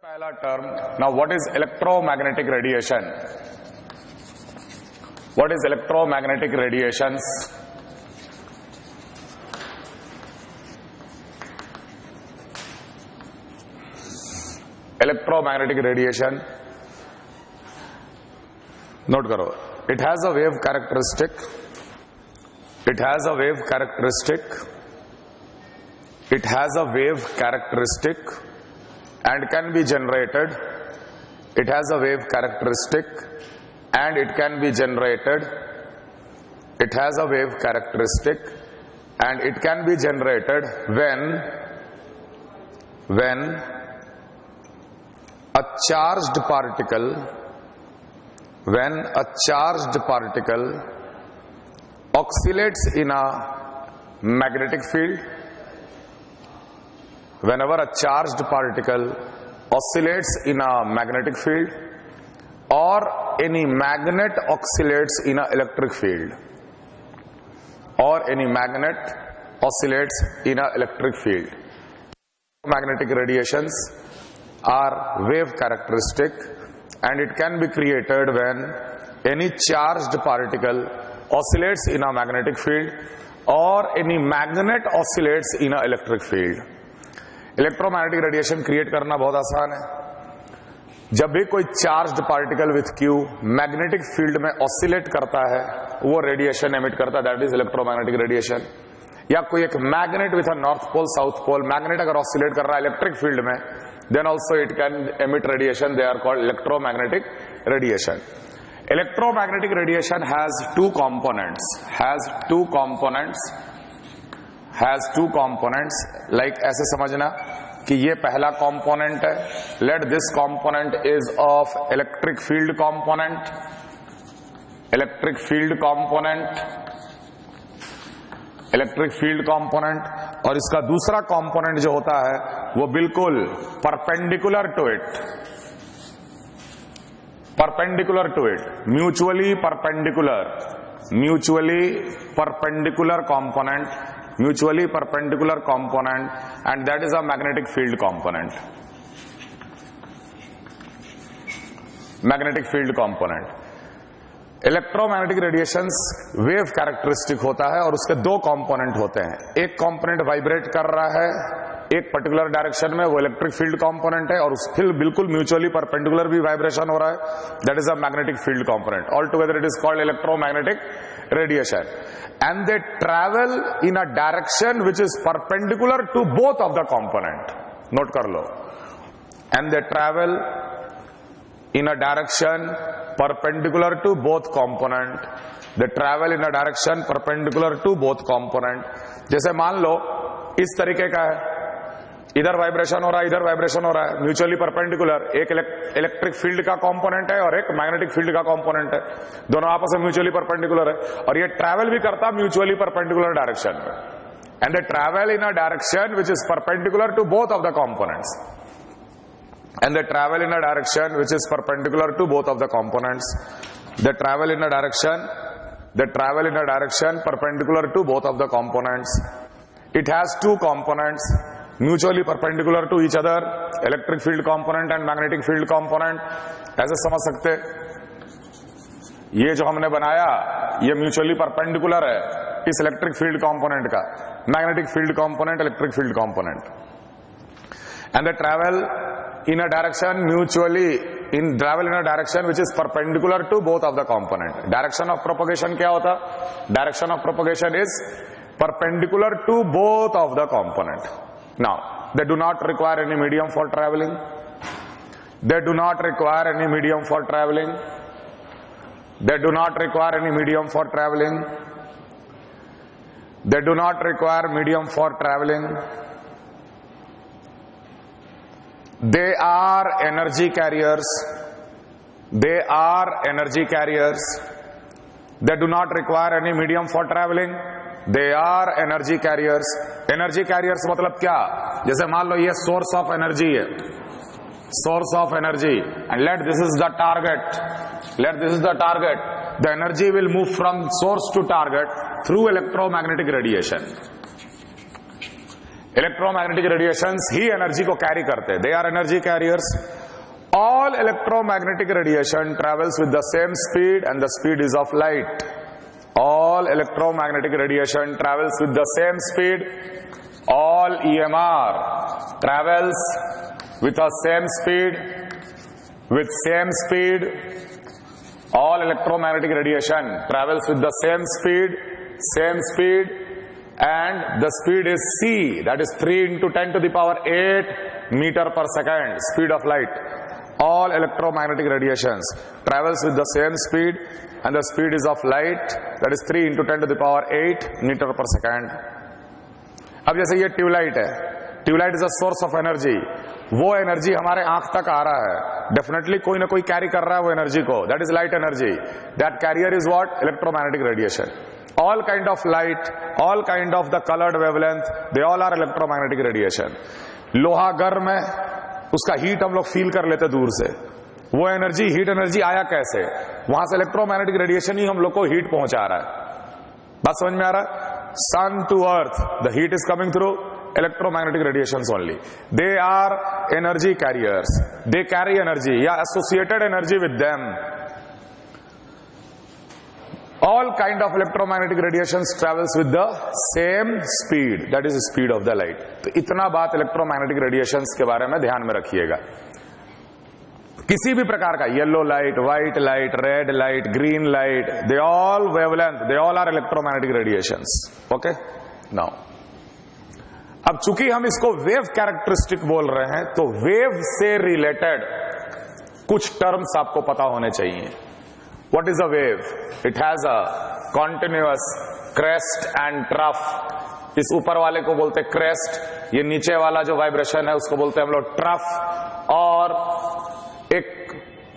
पहला term. Now what is electromagnetic radiation? What is electromagnetic radiations? Electromagnetic radiation note करो. It has a wave characteristic. It has a wave characteristic. It has a wave characteristic and can be generated. It has a wave characteristic and it can be generated. It has a wave characteristic and it can be generated when a charged particle oscillates in a magnetic field. Whenever a charged particle oscillates in a magnetic field or any magnet oscillates in an electric field or any magnet oscillates in an electric field. Magnetic radiations are wave characteristic and it can be created when any charged particle oscillates in a magnetic field or any magnet oscillates in an electric field. Electromagnetic radiation create करना बहुत आसान है. जब भी कोई charged particle with Q magnetic field में oscillate करता है वो रेडिएशन एमिट करता है, दैट इज इलेक्ट्रोमैग्नेटिक रेडिएशन. या कोई एक magnet with a north pole south pole, magnet अगर ऑसिलेट कर रहा है इलेक्ट्रिक फील्ड में, then also it can emit radiation. They are called electromagnetic radiation. Electromagnetic radiation has two components. Like ऐसे समझना कि ये पहला कंपोनेंट है. Let this component is of electric field component. Electric field component और इसका दूसरा कंपोनेंट जो होता है वो बिल्कुल perpendicular to it, mutually perpendicular component and that is a magnetic field component. Electromagnetic radiations wave characteristic होता है और उसके दो कंपोनेंट होते हैं. एक कंपोनेंट वाइब्रेट कर रहा है एक पर्टिकुलर डायरेक्शन में, वो इलेक्ट्रिक फील्ड कंपोनेंट है, और फिर बिल्कुल म्यूचुअली परपेंडिकुलर भी वाइब्रेशन हो रहा है, that is a magnetic field component. All together it is called electromagnetic radiation. And they travel in a direction which is perpendicular to both of the component. Note कर लो. And they travel in a direction perpendicular to both component. They travel in a direction perpendicular to both component. जैसे मान लो इस तरीके का है, इधर vibration हो रहा है, इधर वाइब्रेशन हो रहा है, म्यूचुअली परपेंडिकुलर. एक इलेक्ट्रिक फील्ड का कंपोनेंट है और एक मैग्नेटिक फील्ड का कंपोनेंट है, दोनों आपस में म्यूचुअली परपेंडिकुलर है और ये ट्रैवल भी करता म्यूचुअली परपेंडिकुलर डायरेक्शन में. And they travel in a direction which is perpendicular to both of the components. And they travel in a direction which is perpendicular to both of the components. They travel in a direction perpendicular to both of the components. It has two components mutually perpendicular to each other, electric field component and magnetic field component. ऐसे समझ सकते, ये जो हमने बनाया ये mutually perpendicular है इस इलेक्ट्रिक फील्ड कंपोनेंट का, magnetic field component, electric field component. And they travel in a direction which is perpendicular to both of the component. Direction of propagation क्या होता? Direction of propagation is perpendicular to both of the component. Now they do not require any medium for traveling. They do not require any medium for traveling. They do not require any medium for traveling. They do not require medium for traveling. They are energy carriers. They are energy carriers. They do not require any medium for traveling. They are energy carriers. Energy carriers मतलब क्या? जैसे मान लो ये source of energy है, source of energy, and let this is the target. The energy will move from source to target through electromagnetic radiation. Electromagnetic radiations ही energy को carry करते हैं. They are energy carriers. All electromagnetic radiation travels with the same speed and the speed is of light. All electromagnetic radiation travels with the same speed. All EMR travels with the same speed. With same speed. All electromagnetic radiation travels with the same speed, and the speed is c, that is 3 into 10 to the power 8 meter per second, speed of light. All electromagnetic radiations travels with the same speed and the speed is of light, that is 3 into 10 to the power 8 meter per second. अब जैसे ये tube light है, tube light is a source of energy, वो energy हमारे आंख तक आ रहा है, डेफिनेटली कोई ना कोई कैरी कर रहा है वो एनर्जी को, that is light energy. That carrier is what? Electromagnetic radiation. All kind of light, all kind of the colored wavelength, they all are electromagnetic radiation. लोहा गर्म है, उसका हीट हम लोग फील कर लेते दूर से. वो एनर्जी, हीट एनर्जी आया कैसे? वहां से इलेक्ट्रोमैग्नेटिक रेडिएशन ही हम लोग को हीट पहुंचा रहा है. बात समझ में आ रहा है? Sun to earth, the heat is coming through electromagnetic radiations only. They are energy carriers. They carry energy, yeah, associated energy with them. All kind of electromagnetic radiations travels with the same speed, that is the speed of the light. तो इतना बात electromagnetic radiations के बारे में ध्यान में रखिएगा. किसी भी प्रकार का yellow light, white light, red light, green light, they all wavelength, they all are electromagnetic radiations. Okay? Now, अब चूंकि हम इसको वेव कैरेक्टरिस्टिक बोल रहे हैं, तो वेव से रिलेटेड कुछ टर्म्स आपको पता होने चाहिए. What is a wave? It has a continuous crest and trough. इस ऊपर वाले को बोलते हैं क्रेस्ट, ये नीचे वाला जो वाइब्रेशन है उसको बोलते हैं हम लोग ट्रफ, और एक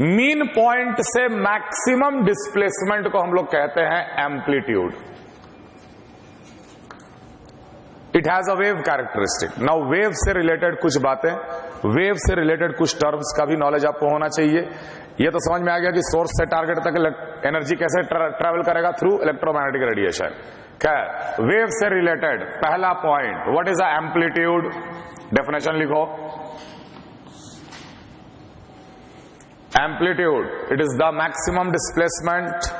मीन पॉइंट से मैक्सिमम डिस्प्लेसमेंट को हम लोग कहते हैं amplitude. It has a wave characteristic. Now wave से रिलेटेड कुछ बातें, वेव से रिलेटेड कुछ टर्म्स का भी नॉलेज आपको होना चाहिए. ये तो समझ में आ गया कि सोर्स से टारगेट तक एनर्जी कैसे ट्रैवल करेगा, थ्रू इलेक्ट्रोमैग्नेटिक रेडिएशन. खैर, वेव से रिलेटेड पहला point, what is a amplitude? Definition लिखो. Amplitude, it is the maximum displacement.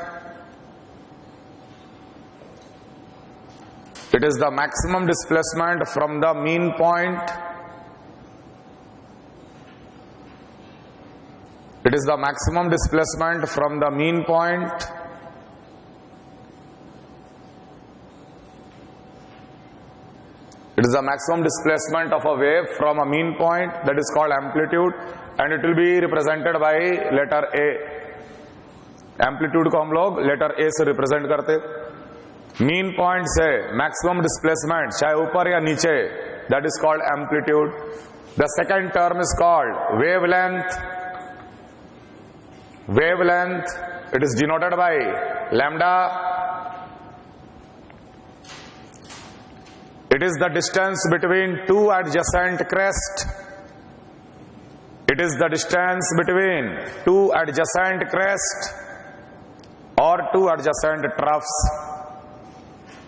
It is the maximum displacement from the mean point. It is the maximum displacement from the mean point. It is the maximum displacement of a wave from a mean point, that is called amplitude, and it will be represented by letter A. Amplitude को हम लोग letter A से represent करते. Mean point से maximum displacement, चाहे ऊपर या नीचे, that is called amplitude. The second term is called wavelength. Wavelength, it is denoted by lambda. It is the distance between two adjacent crest. It is the distance between two adjacent crest और two adjacent troughs.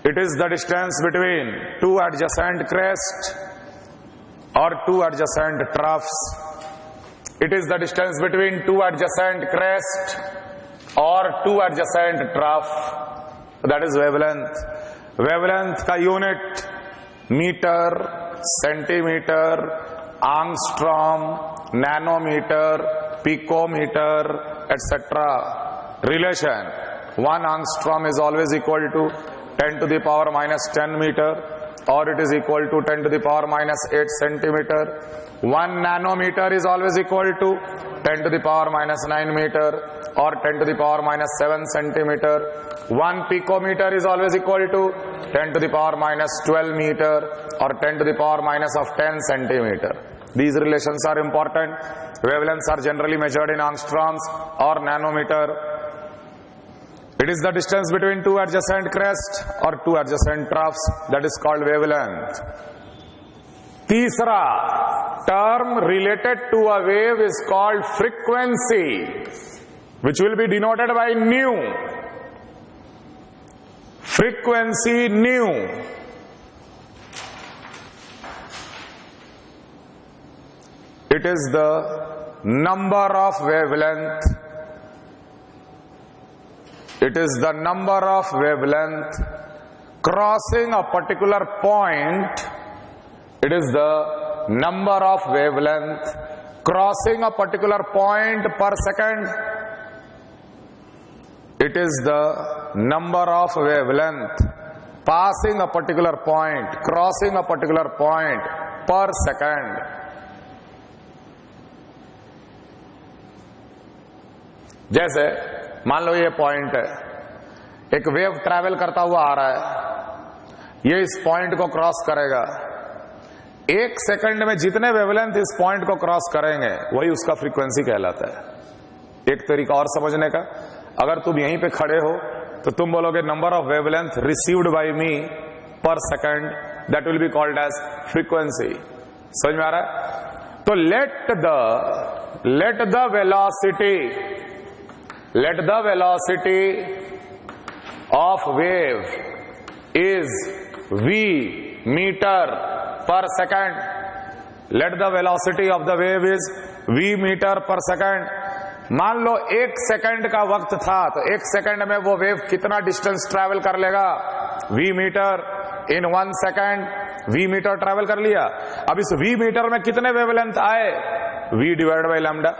It is the distance between two adjacent crests or two adjacent troughs. It is the distance between two adjacent crests or two adjacent trough. That is wavelength. Wavelength का unit metre, centimetre, angstrom, nanometre, picometre, etc. Relation: 1 angstrom is always equal to 10 to the power minus 10 meter, or it is equal to 10 to the power minus 8 centimeter. 1 nanometer is always equal to 10 to the power minus 9 meter, or 10 to the power minus 7 centimeter. 1 picometer is always equal to 10 to the power minus 12 meter, or 10 to the power minus of 10 centimeter. These relations are important. Wavelengths are generally measured in angstroms or nanometer. It is the distance between two adjacent crests or two adjacent troughs, that is called wavelength. तीसरा term related to a wave is called frequency, which will be denoted by nu. Frequency nu. It is the number of wavelength. It is the number of wavelength crossing a particular point. It is the number of wavelength crossing a particular point per second. It is the number of wavelength passing a particular point, crossing a particular point per second. जैसे मान लो ये point है, एक wave travel करता हुआ आ रहा है, ये इस पॉइंट को क्रॉस करेगा। एक सेकंड में जितने वेवलेंथ इस पॉइंट को क्रॉस करेंगे वही उसका फ्रीक्वेंसी कहलाता है। एक तरीका और समझने का, अगर तुम यहीं पे खड़े हो तो तुम बोलोगे number of wavelength received by me per second, that will be called as frequency. समझ में आ रहा है? तो let the velocity of wave is v metre पर second. Let the velocity of the wave is v metre पर second. मान लो एक सेकंड का वक्त था, तो एक सेकंड में वो वेव कितना डिस्टेंस ट्रैवल कर लेगा? v metre. In 1 second v metre travel कर लिया। अब इस v मीटर में कितने वेवलेंथ आए? v divide by lambda.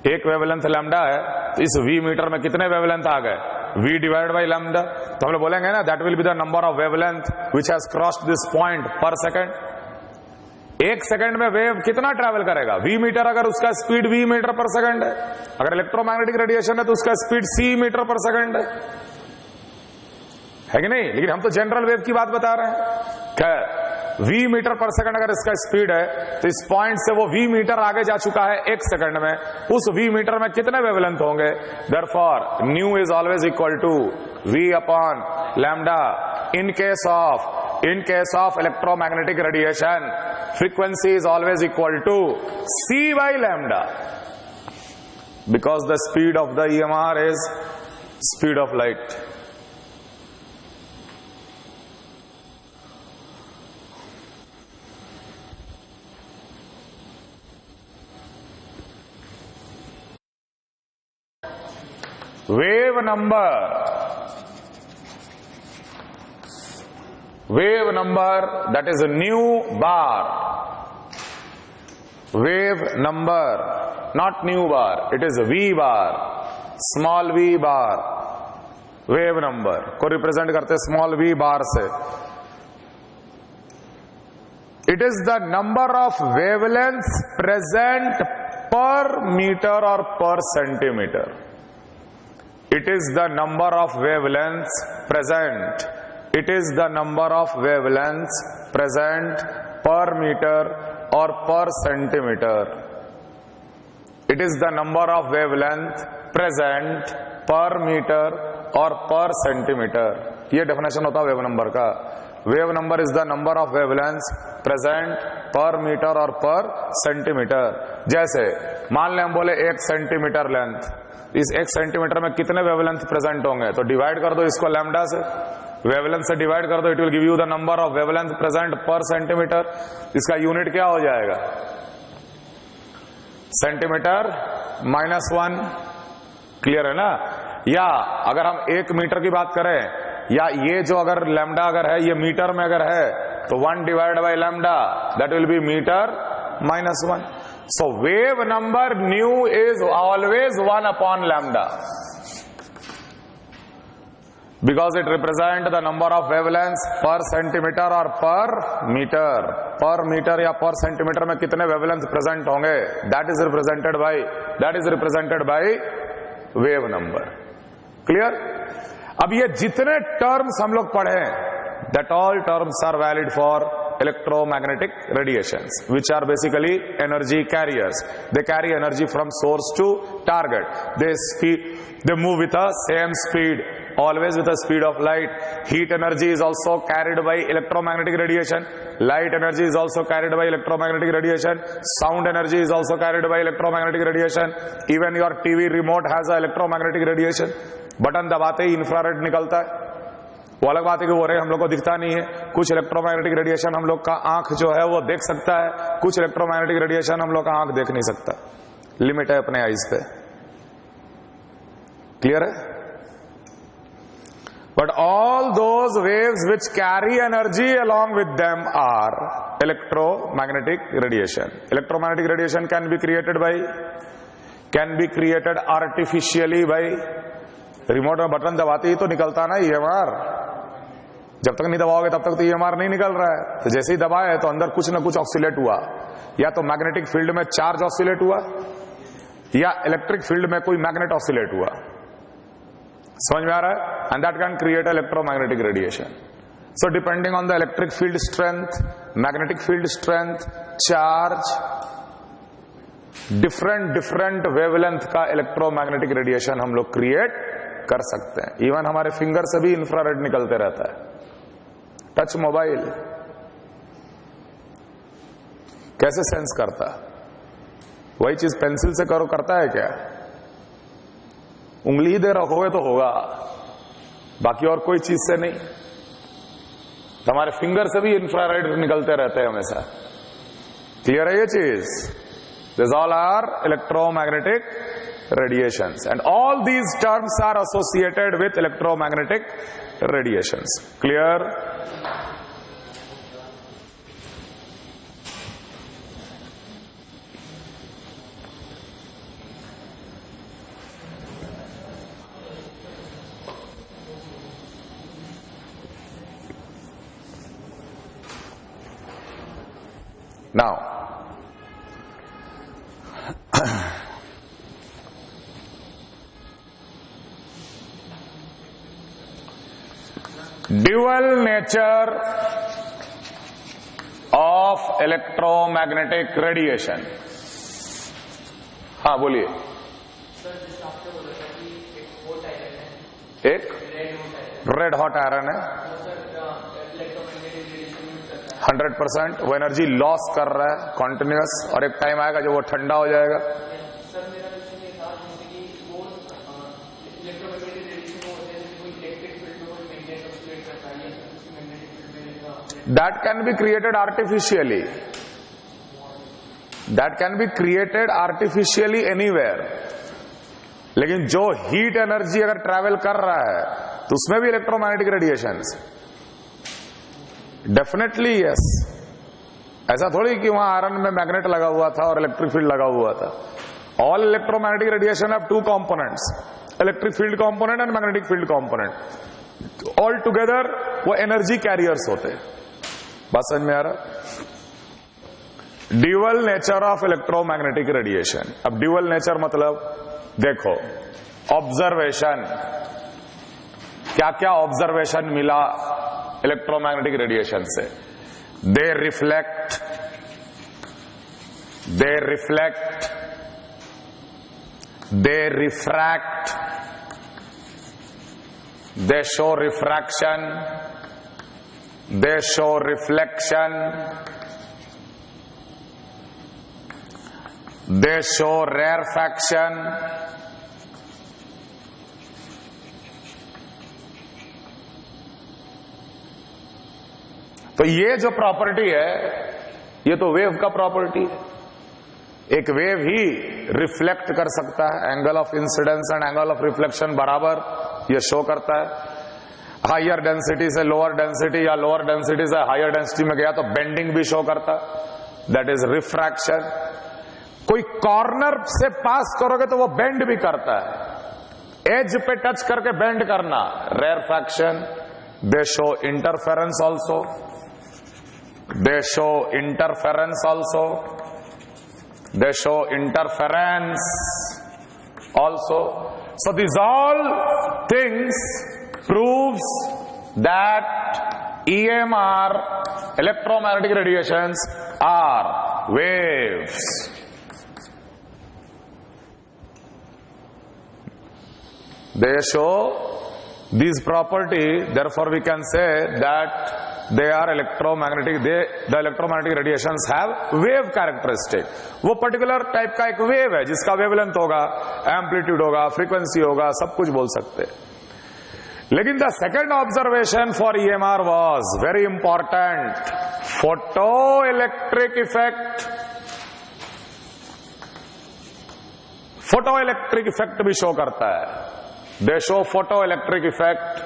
एक वेवलेंथ लैम्डा है, तो इस v मीटर में कितने वेवलेंथ आ गए? v divide by lambda. तो हम लोग बोलेंगे ना, that will be the number of wavelength which has crossed this point per second. एक सेकंड में वेव कितना ट्रैवल करेगा? v metre. अगर उसका स्पीड v मीटर पर सेकंड है, अगर इलेक्ट्रोमैग्नेटिक रेडिएशन है तो उसका स्पीड c मीटर पर सेकंड है कि नहीं? लेकिन हम तो जनरल वेव की बात बता रहे हैं। खैर, v मीटर पर सेकंड अगर इसका स्पीड है, तो इस पॉइंट से वो v मीटर आगे जा चुका है एक सेकंड में। उस v मीटर में कितने वेवलेंथ होंगे? Therefore nu is always equal to v upon lambda. In case of electromagnetic radiation, frequency is always equal to c by lambda, because the speed of the EMR is speed of light. Wave number, that is a new bar. Wave number, not new bar, it is V bar, small v bar. Wave number को represent करते small v बार से। It is the number of wavelengths present per meter or per centimeter. It is the number of wavelengths present. It is the number of wavelengths present per meter or per centimeter. It is the number of wavelength present per meter or per centimeter. ये definition होता है wave number का। Wave number is the number of wavelengths present पर metre और पर centimetre. जैसे मान लें हम बोले 1 सेंटीमीटर लेंथ, इस 1 सेंटीमीटर में कितने वेवलेंथ प्रेजेंट होंगे? तो डिवाइड कर दो इसको लैम्डा से, वेवलेंथ से डिवाइड कर दो, it will give you the number of wavelength present पर सेंटीमीटर। इसका यूनिट क्या हो जाएगा? सेंटीमीटर -1। क्लियर है ना? या अगर हम 1 मीटर की बात करें, या ये जो अगर लैम्डा अगर है, ये मीटर में अगर है, तो 1 divide by lambda, that will be metre -1। So wave number nu is always 1 upon lambda, because it represent the number of wavelengths per centimeter or per meter. Per meter या per centimeter में कितने wavelengths present होंगे, that is represented by wave number. Clear? अब ये जितने terms हम लोग पढ़े, that all terms are valid for electromagnetic radiations, which are basically energy carriers. They carry energy from source to target. They move with a same speed, always with the speed of light. Heat energy is also carried by electromagnetic radiation. Light energy is also carried by electromagnetic radiation. Sound energy is also carried by electromagnetic radiation. Even your TV remote has a electromagnetic radiation. Button दबाते ही infrared निकलता है, वो अलग बात है कि वो रे हम लोग को दिखता नहीं है। कुछ इलेक्ट्रोमैग्नेटिक रेडिएशन हम लोग का आंख जो है वो देख सकता है, कुछ इलेक्ट्रोमैग्नेटिक रेडिएशन हम लोग का आंख देख नहीं सकता, लिमिट है अपने आइज पे। क्लियर है? But all those waves which carry energy along with them are electromagnetic radiation. Electromagnetic radiation can be created artificially by remote में बटन दबाते ही तो निकलता ना EMR। जब तक नहीं दबाओगे तब तक तो EMR नहीं निकल रहा है। तो जैसे ही दबाया है तो अंदर कुछ ना कुछ ऑक्सीलेट हुआ, या तो मैग्नेटिक फील्ड में चार्ज ऑक्सीलेट हुआ या इलेक्ट्रिक फील्ड में कोई मैग्नेट ऑक्सीलेट हुआ। समझ में आ रहा है? And that can create electromagnetic radiation. So depending on the electric field strength, magnetic field strength, charge, different wavelength का इलेक्ट्रोमैग्नेटिक रेडिएशन हम लोग क्रिएट कर सकते हैं। इवन हमारे फिंगर से भी इंफ्रारेड निकलते रहता है। टच मोबाइल कैसे सेंस करता? वही चीज पेंसिल से करो करता है क्या? उंगली दे रखोगे तो होगा, बाकी और कोई चीज से नहीं। हमारे फिंगर से भी इंफ्रारेड निकलते रहते हैं हमेशा। क्लियर है ये चीज? This all are electromagnetic radiations, and all these terms are associated with electromagnetic radiations. Clear? Now dual nature of electromagnetic radiation. हाँ बोलिए। एक रेड हॉट आयरन है, 100% वो एनर्जी लॉस कर रहा है कॉन्टिन्यूअस, और एक टाइम आएगा जब वो ठंडा हो जाएगा। That can be created artificially. That can be created artificially anywhere. लेकिन जो हीट एनर्जी अगर ट्रैवल कर रहा है तो उसमें भी इलेक्ट्रोमैग्नेटिक रेडिएशंस डेफिनेटली यस। ऐसा थोड़ी कि वहां आयरन में मैग्नेट लगा हुआ था और इलेक्ट्रिक फील्ड लगा हुआ था। All electromagnetic radiation have two components, electric field component and magnetic field component. All together वो एनर्जी कैरियर्स होते हैं। बात समझ में आ रहा? Dual nature of electromagnetic radiation. अब ड्यूअल नेचर मतलब देखो, ऑब्जर्वेशन, क्या क्या ऑब्जर्वेशन मिला इलेक्ट्रोमैग्नेटिक रेडिएशन से? दे reflect, they refract, they show refraction, they show reflection, they show rarefaction, तो ये जो प्रॉपर्टी है ये तो वेव का प्रॉपर्टी है। एक वेव ही रिफ्लेक्ट कर सकता है, angle of incidence and angle of reflection बराबर ये शो करता है। हायर डेंसिटी से लोअर डेंसिटी या लोअर डेंसिटी से हायर डेंसिटी में गया तो बेंडिंग भी शो करता, दैट इज रिफ्रैक्शन। कोई कॉर्नर से पास करोगे तो वो बेंड भी करता है, एज पे टच करके बेंड करना, rarefaction. They show interference also, they show interference also, they show interference also. So this all things proves that EMR, electromagnetic radiations, are waves. They show this property, therefore we can say that they are electromagnetic, the electromagnetic radiations have wave characteristic. वो particular type का एक wave है जिसका wavelength होगा, amplitude होगा, frequency होगा, सब कुछ बोल सकते हैं। लेकिन the second observation for EMR was very important, photo electric effect. Photo electric effect भी शो करता है। दे show photo electric effect,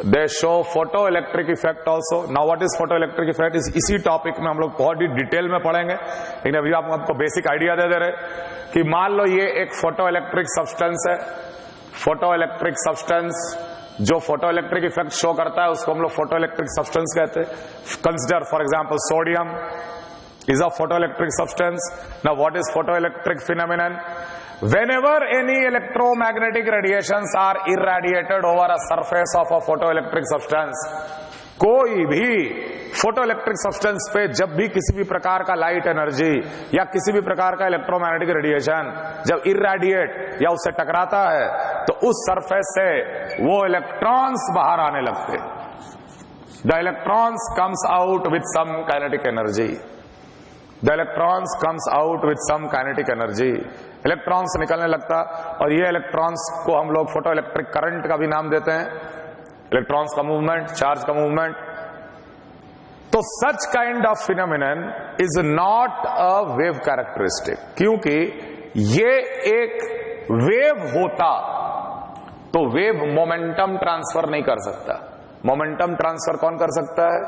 they show photo electric effect also. Now what is photo electric effect, इसी topic में हम लोग बहुत ही detail में पढ़ेंगे, लेकिन अभी आपको बेसिक आइडिया दे रहे कि मान लो ये एक फोटो इलेक्ट्रिक सब्सटेंस है। फोटो इलेक्ट्रिक सब्सटेंस जो फोटो इलेक्ट्रिक इफेक्ट शो करता है उसको हम लोग फोटो इलेक्ट्रिक सब्सटेंस कहते हैं। Consider for example sodium is a photoelectric substance. Now what is photoelectric phenomenon? Whenever any electromagnetic radiations are irradiated over a surface of a photoelectric substance, कोई भी photoelectric substance पे जब भी किसी भी प्रकार का लाइट एनर्जी या किसी भी प्रकार का इलेक्ट्रोमैग्नेटिक रेडिएशन जब इररेडिएट या उससे टकराता है तो उस सरफेस से वो इलेक्ट्रॉन्स बाहर आने लगते। The electrons comes out with some kinetic energy. The electrons comes out with some kinetic energy. Electrons निकलने लगता और ये इलेक्ट्रॉन्स को हम लोग फोटो इलेक्ट्रिक करंट का भी नाम देते हैं। इलेक्ट्रॉन्स का मूवमेंट, चार्ज का मूवमेंट। तो such kind of phenomenon is not a wave characteristic, क्योंकि ये एक वेव होता तो वेव मोमेंटम ट्रांसफर नहीं कर सकता। मोमेंटम ट्रांसफर कौन कर सकता है?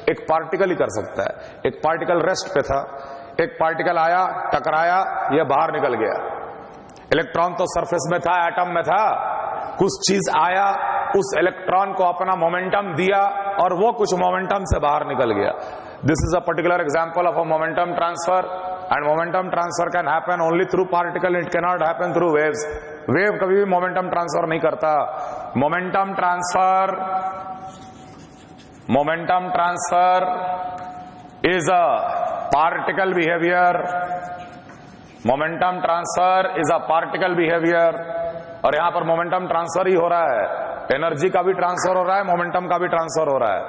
एक पार्टिकल ही कर सकता है। एक पार्टिकल रेस्ट पे था, एक पार्टिकल आया, टकराया, यह बाहर निकल गया। इलेक्ट्रॉन तो सरफेस में था, एटम में था, कुछ चीज आया, उस इलेक्ट्रॉन को अपना मोमेंटम दिया और वो कुछ मोमेंटम से बाहर निकल गया। This is a particular example of a momentum transfer, and momentum transfer can happen only through particle, it can not happen through waves. Wave कभी भी मोमेंटम ट्रांसफर नहीं करता। Momentum transfer is a particle behaviour. Momentum transfer is a particle behaviour. और यहां पर momentum transfer ही हो रहा है, एनर्जी का भी ट्रांसफर हो रहा है, मोमेंटम का भी ट्रांसफर हो रहा है।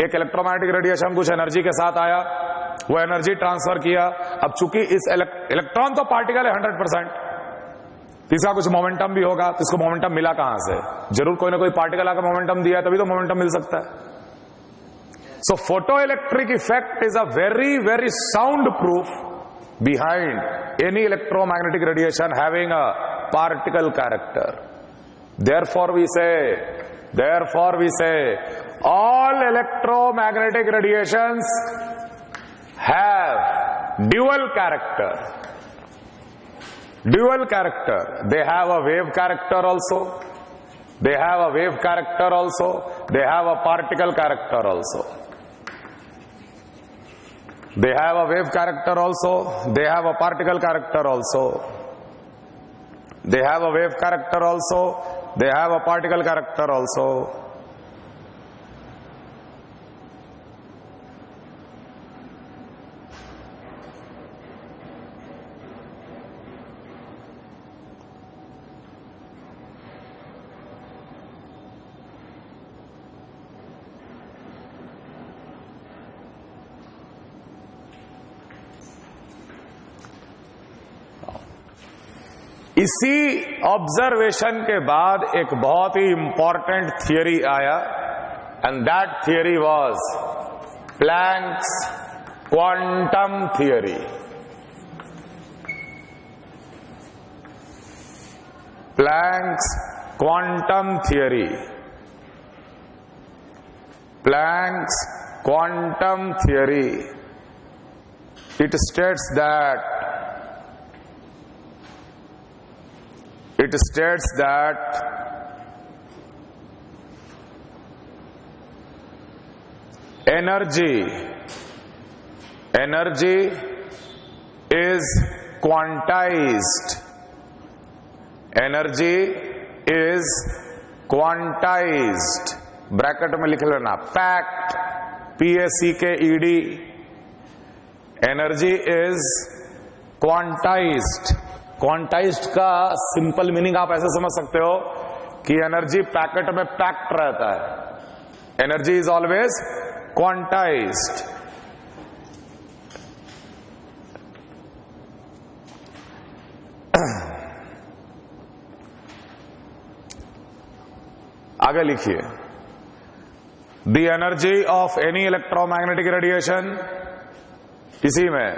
एक इलेक्ट्रोमैग्नेटिक रेडिएशन कुछ एनर्जी के साथ आया, वो एनर्जी ट्रांसफर किया। अब चूंकि इस इलेक्ट्रॉन तो पार्टिकल है 100%, इसका कुछ मोमेंटम भी होगा, तो इसको मोमेंटम मिला कहां से? जरूर कोई ना कोई पार्टिकल आकर मोमेंटम दिया, तभी तो मोमेंटम मिल सकता है। So photoelectric effect is a very very sound proof behind any electromagnetic radiation having a particle character. Therefore we say all electromagnetic radiations have dual character. Dual character. They have a wave character also. They have a wave character also. They have a particle character also. They have a wave character also. They have a particle character also. They have a wave character also. They have a particle character also. इसी observation के बाद एक बहुत ही important theory आया, and that theory was Planck's quantum theory. Planck's quantum theory. Planck's quantum theory. It states that energy is quantized. Energy is quantized. Bracket में लिख लेना, packed, PACKED। Energy is quantized. Quantized का simple meaning आप ऐसे समझ सकते हो कि एनर्जी पैकेट में पैक्ड रहता है। Energy is always quantized. आगे लिखिए, the energy of any electromagnetic radiation, इसी में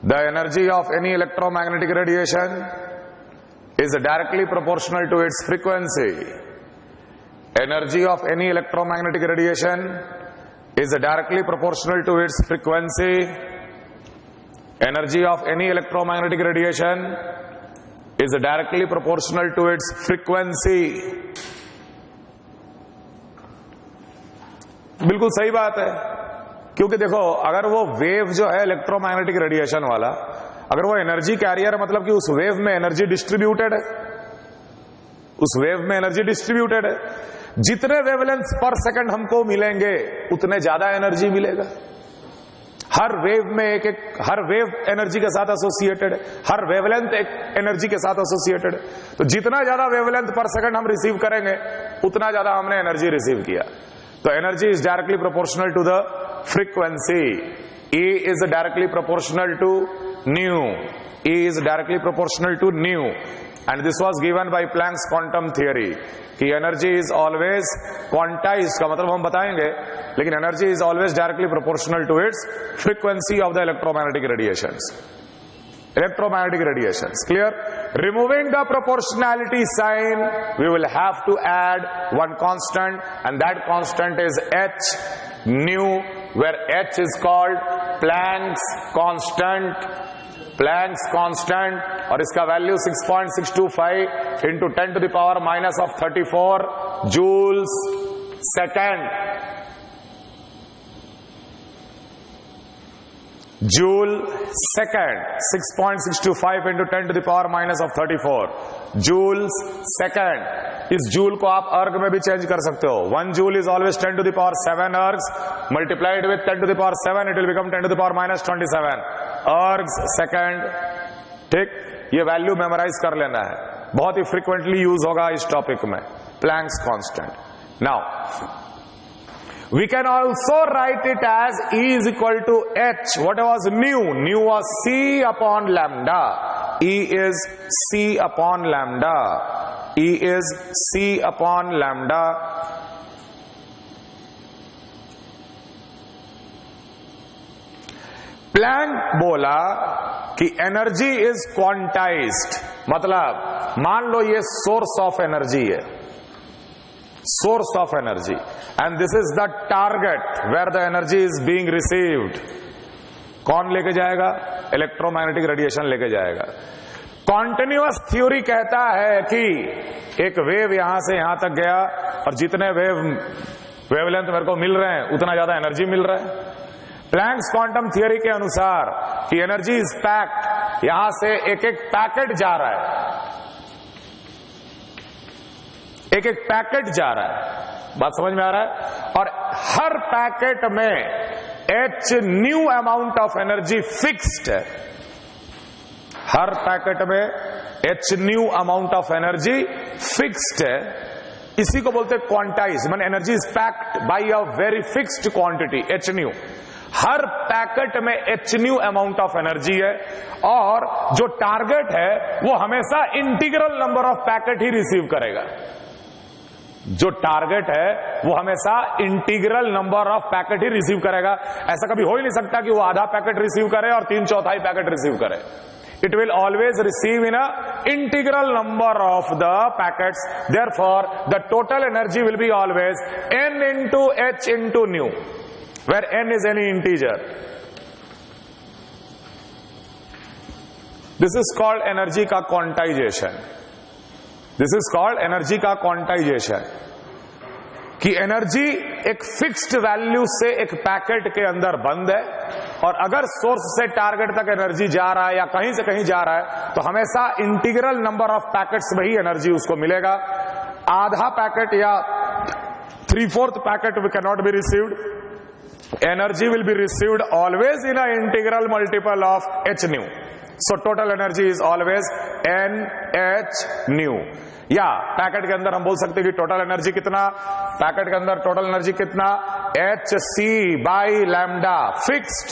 the energy of any electromagnetic radiation is directly proportional to its frequency. Energy of any electromagnetic radiation is directly proportional to its frequency. Energy of any electromagnetic radiation is directly proportional to its frequency. बिल्कुल सही बात है, क्योंकि देखो अगर वो wave जो है इलेक्ट्रोमैग्नेटिक रेडिएशन वाला, अगर वो एनर्जी कैरियर है, मतलब कि उस वेव में एनर्जी डिस्ट्रीब्यूटेड है, उस वेव में एनर्जी डिस्ट्रीब्यूटेड है, जितने वेवलेंथ पर सेकंड हमको मिलेंगे उतने ज्यादा एनर्जी मिलेगा। हर वेव में हर वेव एनर्जी के साथ एसोसिएटेड है, हर वेवलेंथ एक एनर्जी के साथ एसोसिएटेड है। तो जितना ज्यादा वेवलेंथ पर सेकंड हम रिसीव करेंगे उतना ज्यादा हमने एनर्जी रिसीव किया। तो energy is directly proportional to the frequency. E is directly proportional to nu. E is directly proportional to nu. And this was given by Planck's quantum theory कि energy is always quantized, का मतलब हम बताएंगे, लेकिन energy is always directly proportional to its frequency of the electromagnetic radiations. Electromagnetic radiations, clear? Removing the proportionality sign, we will have to add one constant, and that constant is h, nu, where h is called Planck's constant, Planck's constant, और इसका value 6.625 into 10 to the power minus of 34 joules second, joule second, 6.625 into 10 to the power minus of 34 joules second। इस joule को आप अर्ग में भी change कर सकते हो। 1 joule is always 10 to the power 7 ergs multiplied with 10 to the power 7, it will become 10 to the power minus 27 ergs second. ठीक, ये वैल्यू मेमोराइज कर लेना है, बहुत ही फ्रीक्वेंटली यूज होगा इस टॉपिक में, Planck's constant. Now we can also write it as E is equal to h, what was nu? Nu was C upon lambda. E is C upon lambda. E is C upon lambda. Planck बोला कि energy is quantized, मतलब मान लो ये source of energy है, source of energy, and this is the target where the energy is being received. कौन लेके जाएगा? इलेक्ट्रोमैग्नेटिक रेडिएशन लेके जाएगा। कॉन्टिन्यूअस थ्योरी कहता है कि एक वेव यहां से यहां तक गया और जितने वेवलेंथ मेरे को मिल रहे हैं उतना ज्यादा एनर्जी मिल रहा है। प्लैंक्स क्वांटम थ्योरी के अनुसार कि एनर्जी इज पैक्ड, यहां से एक एक पैकेट जा रहा है, एक एक पैकेट जा रहा है, बात समझ में आ रहा है? और हर पैकेट में h nu amount of energy fixed है, हर पैकेट में h nu amount of energy fixed है। इसी को बोलते हैं क्वांटाइज, माने energy is packed by a very fixed quantity h nu. हर पैकेट में h nu amount of energy है और जो टारगेट है वो हमेशा इंटीग्रल नंबर ऑफ पैकेट ही रिसीव करेगा। जो टारगेट है वो हमेशा इंटीग्रल नंबर ऑफ पैकेट ही रिसीव करेगा। ऐसा कभी हो ही नहीं सकता कि वो आधा पैकेट रिसीव करे और 3/4 पैकेट रिसीव करे। It will always receive in a integral number of the packets, therefore the total energy will be always n into h into nu, where n is any integer. This is called energy का quantization. This is called energy का quantization, कि energy एक fixed value से एक packet के अंदर बंद है और अगर सोर्स से टारगेट तक एनर्जी जा रहा है या कहीं से कहीं जा रहा है तो हमेशा इंटीग्रल नंबर ऑफ पैकेट्स में ही एनर्जी उसको मिलेगा। आधा पैकेट या 3/4 packet we can not be received. Energy will be received always in a integral multiple of h nu. So total energy is always NH nu। या packet के अंदर हम बोल सकते हैं कि टोटल एनर्जी कितना, पैकेट के अंदर टोटल एनर्जी कितना, HC बाई लैम्डा फिक्स्ड,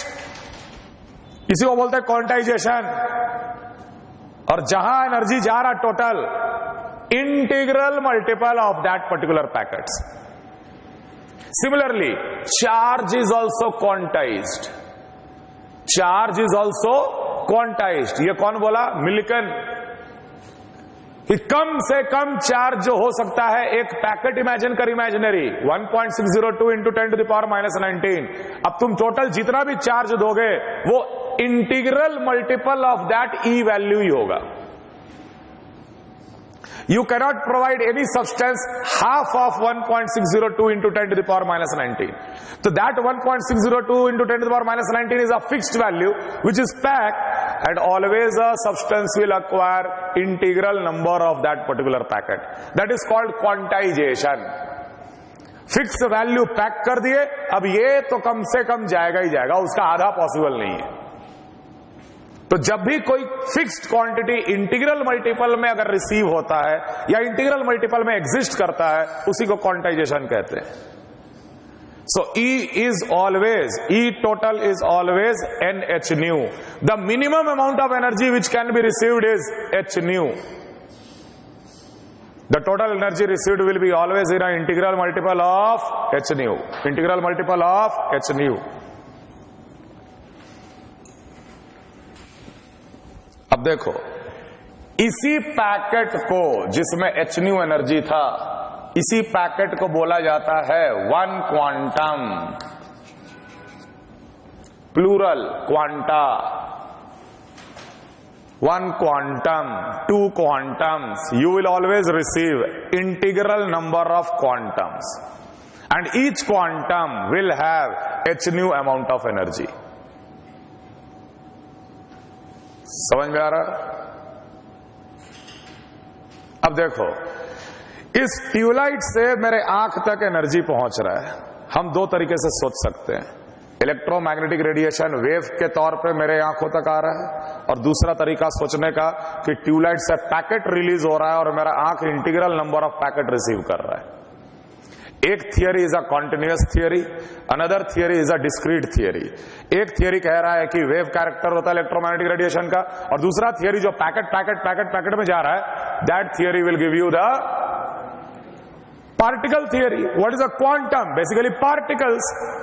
इसी को बोलते हैं क्वांटाइजेशन। और जहां एनर्जी जा रहा total integral multiple of that particular packets. Similarly, charge is also quantized. Charge is also quantized. ये कौन बोला? मिल्कन. कि कम से कम चार्ज जो हो सकता है एक पैकेट इमेजिन कर, इमेजिनरी 1.602 इंटू 10⁻⁻19. अब तुम टोटल जितना भी चार्ज दोगे वो integral multiple of that e value ही होगा. You cannot provide any substance half of 1.602 into 10⁻⁻19. So that 1.602 into 10⁻⁻19 is a fixed value which is packed, and always a substance will acquire integral number of that particular packet. That is called quantization. Fixed value pack कर दिए, अब ये तो कम से कम जाएगा ही जाएगा, उसका आधा पॉसिबल नहीं है. तो जब भी कोई फिक्स्ड क्वांटिटी इंटीग्रल मल्टीपल में अगर रिसीव होता है या इंटीग्रल मल्टीपल में एग्जिस्ट करता है, उसी को क्वांटाइजेशन कहते हैं. So e total is always NH nu. The minimum amount of energy which can be received is H nu. The total energy received will be always in integral multiple of H nu. Integral multiple of H nu. अब देखो, इसी packet को जिसमें H new energy था, इसी packet को बोला जाता है one quantum, plural quanta. One quantum, two quantums. You will always receive integral number of quantums and each quantum will have H nu amount of energy. समझ में आ रहा? अब देखो, इस ट्यूबलाइट से मेरे आंख तक एनर्जी पहुंच रहा है. हम दो तरीके से सोच सकते हैं. इलेक्ट्रोमैग्नेटिक रेडिएशन वेव के तौर पे मेरे आंखों तक आ रहा है, और दूसरा तरीका सोचने का कि ट्यूबलाइट से पैकेट रिलीज हो रहा है और मेरा आंख integral number of packet receive कर रहा है. एक theory is a continuous theory, another theory is a discrete theory. एक थियरी कह रहा है कि वेव कैरेक्टर होता है इलेक्ट्रोमैग्नेटिक रेडिएशन का, और दूसरा थियरी जो पैकेट में जा रहा है, that theory will give you the particle theory. What is a quantum? Basically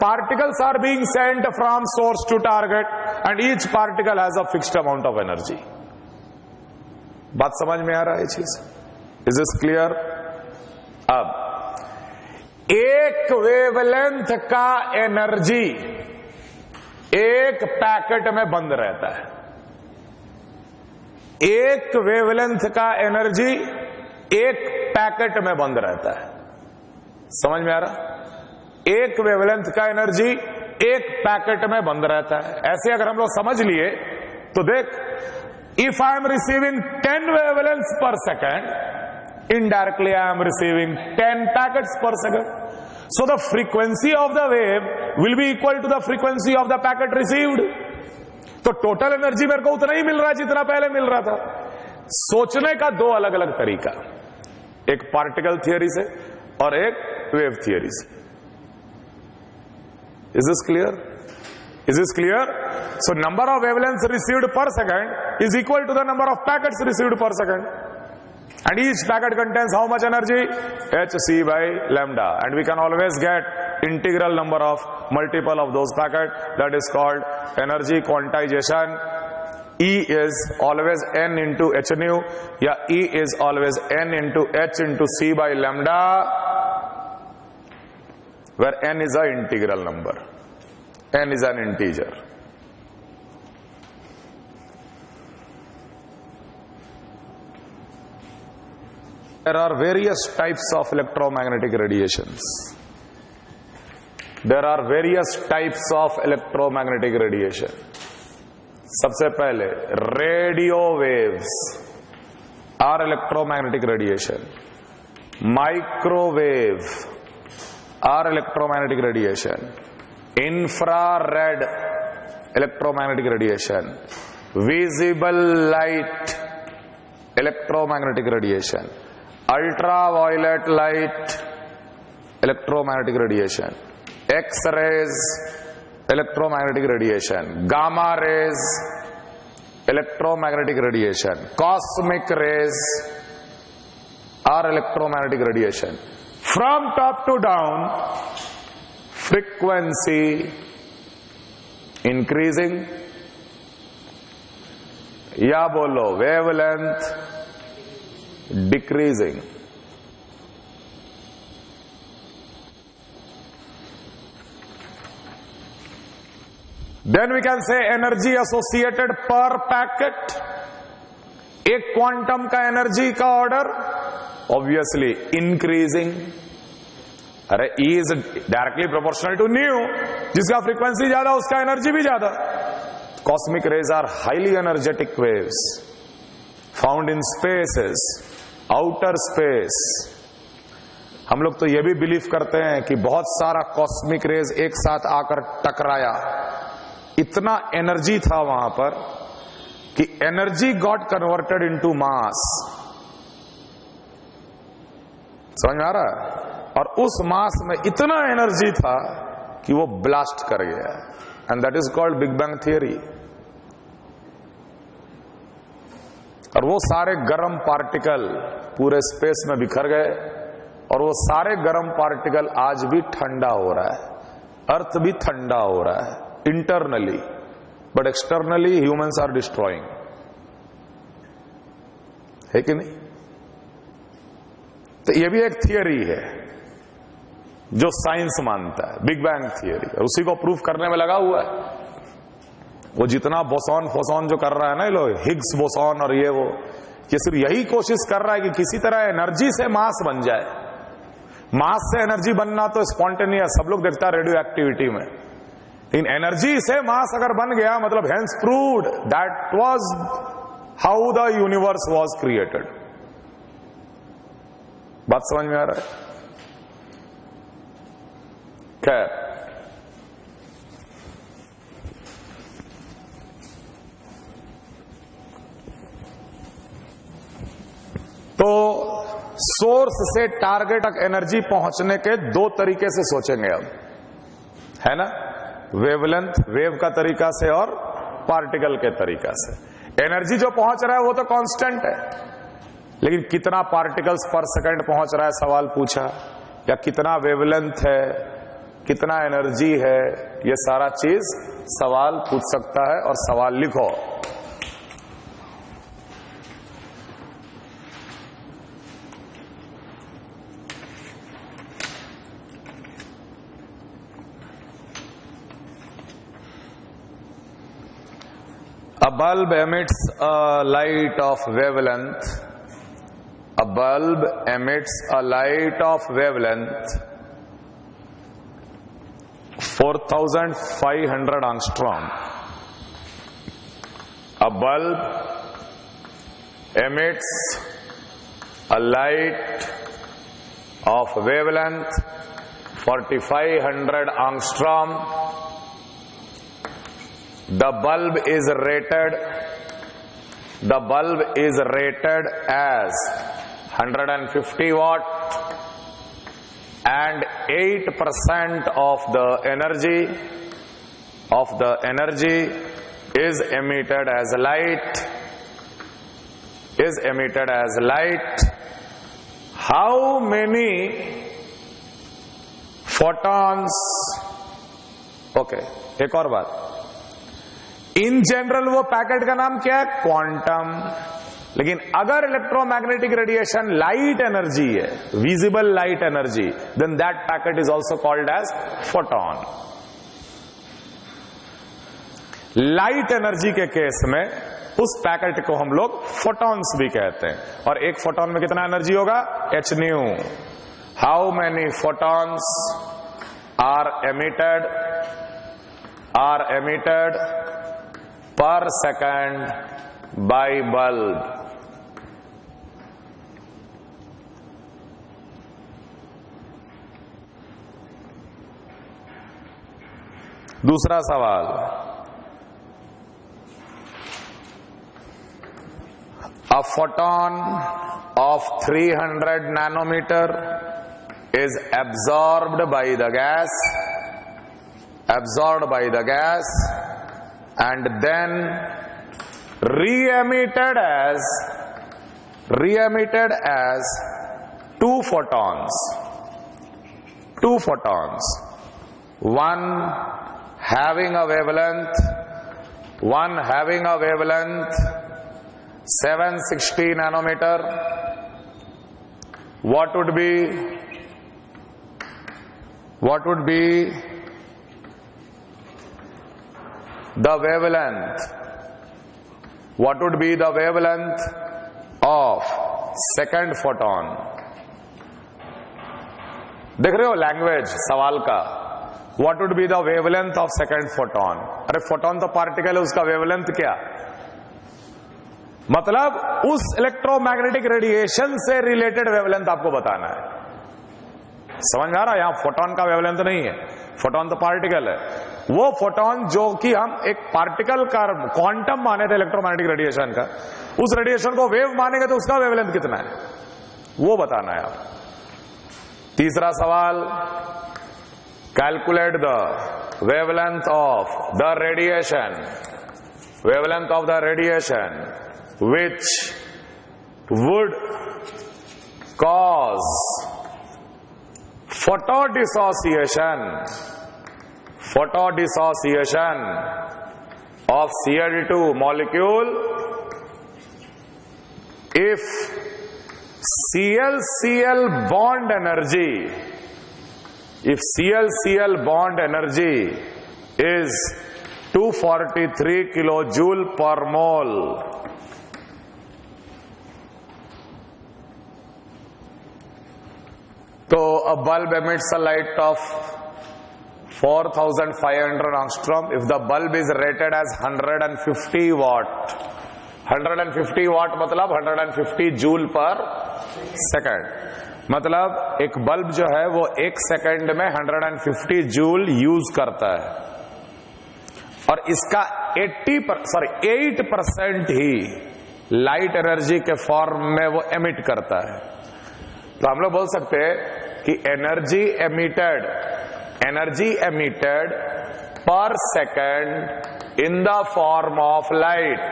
particles are being sent from source to target and each particle has a fixed amount of energy. बात समझ में आ रहा है चीज? Is this clear? अब एक wavelength का एनर्जी एक पैकेट में बंद रहता है. एक वेवलेंथ का एनर्जी एक पैकेट में बंद रहता है. समझ में आ रहा? एक वेवलेंथ का एनर्जी एक पैकेट में बंद रहता है. ऐसे अगर हम लोग समझ लिए तो देख, if I am receiving 10 wavelengths पर second, indirectly I am receiving 10 packets per second. So the frequency of the wave will be equal to the frequency of the packet received. तो टोटल एनर्जी मेरे को उतना ही मिल रहा है जितना पहले मिल रहा था. सोचने का दो अलग अलग तरीका, एक पार्टिकल थियरी से और एक वेव थियरी से. Is this clear? Is this clear? So number of wavelengths received per second is equal to the number of packets received per second. And each packet contains how much energy? Hc by lambda. And we can always get integral number of multiple of those packets. That is called energy quantization. E is always n into h nu. Yeah, E is always n into h into c by lambda, where n is an integral number. N is an integer. There are various types of electromagnetic radiations. There are various types of electromagnetic radiation. सबसे पहले radio waves are electromagnetic radiation. Microwave are electromagnetic radiation. Infrared electromagnetic radiation. Visible light electromagnetic radiation. Ultraviolet light electromagnetic radiation. X-rays electromagnetic radiation. Gamma rays electromagnetic radiation. Cosmic rays or electromagnetic radiation. From top to down, frequency increasing, या बोलो wavelength decreasing. Then we can say energy associated per packet. एक quantum का energy का order obviously increasing. अरे E is directly proportional to nu, जिसका frequency ज्यादा उसका energy भी ज्यादा. Cosmic rays are highly energetic waves found in spaces, outer space. हम लोग तो यह भी बिलीव करते हैं कि बहुत सारा कॉस्मिक रेज एक साथ आकर टकराया, इतना एनर्जी था वहां पर कि energy got converted into mass. समझ में आ रहा है? और उस मास में इतना एनर्जी था कि वो ब्लास्ट कर गया, and that is called big bang theory. और वो सारे गर्म पार्टिकल पूरे स्पेस में बिखर गए, और वो सारे गर्म पार्टिकल आज भी ठंडा हो रहा है. अर्थ भी ठंडा हो रहा है internally, but externally humans are destroying. है कि नहीं? तो ये भी एक थियरी है जो साइंस मानता है, बिग बैंग थियरी, और उसी को प्रूफ करने में लगा हुआ है. वो जितना बोसॉन फोसॉन जो कर रहा है ना ये लोग, हिग्स बोसॉन और ये सिर्फ यही कोशिश कर रहा है कि किसी तरह एनर्जी से मास बन जाए. मास से एनर्जी बनना तो स्पॉन्टेनियस, सब लोग देखता है रेडियो एक्टिविटी में. इन एनर्जी से मास अगर बन गया, मतलब hence proved that was how the universe was created. बात समझ में आ रहा है? खैर, तो सोर्स से टारगेट तक एनर्जी पहुंचने के दो तरीके से सोचेंगे अब, है ना? वेवलेंथ, वेव का तरीका से, और पार्टिकल के तरीका से. एनर्जी जो पहुंच रहा है वो तो कांस्टेंट है, लेकिन कितना पार्टिकल्स पर सेकंड पहुंच रहा है सवाल पूछा, या कितना वेवलेंथ है, कितना एनर्जी है, ये सारा चीज सवाल पूछ सकता है. और सवाल लिखो. A bulb emits a light of wavelength. A bulb emits a light of wavelength 4,500 angstrom. A bulb emits a light of wavelength 4,500 angstrom. The bulb is rated as 150 watt, and 8% of the energy is emitted as light. How many photons? Okay, एक और बात. In general वो packet का नाम क्या है? Quantum. लेकिन अगर इलेक्ट्रोमैग्नेटिक रेडिएशन लाइट एनर्जी है, visible light energy, then that packet is also called as photon. Light energy के केस में उस पैकेट को हम लोग फोटॉन्स भी कहते हैं. और एक फोटोन में कितना एनर्जी होगा? h nu. How many photons are emitted per second by bulb? दूसरा सवाल, a photon of 300 nanometer is absorbed by the gas and then re-emitted as two photons, one having a wavelength 760 nanometer. What would be the wavelength? What would be the wavelength of second photon? देख रहे हो language सवाल का? What would be the wavelength of second photon? अरे photon तो particle है, उसका wavelength क्या? मतलब उस इलेक्ट्रोमैग्नेटिक रेडिएशन से रिलेटेड वेवलेंथ आपको बताना है। समझ आ रहा है? यहां फोटोन का वेवलेंथ नहीं है, फोटोन तो पार्टिकल है। वो फोटोन जो कि हम एक पार्टिकल का क्वांटम माने थे इलेक्ट्रोमैग्नेटिक रेडिएशन का, उस रेडिएशन को वेव मानेंगे तो उसका वेवलेंथ कितना है वो बताना है आप। तीसरा सवाल, calculate the wavelength of the radiation which would cause photodissociation of Cl2 molecule if Cl-Cl bond energy is 243 kilojoule per mole. So a bulb emits a light of 4500 angstrom. If the bulb is rated as 150 watt, 150 watt मतलब 150 joule पर second, मतलब एक bulb जो है वो एक second में 150 joule use करता है और इसका 8% ही लाइट एनर्जी के फॉर्म में वो एमिट करता है। तो हम लोग बोल सकते हैं कि energy emitted per second in the form of light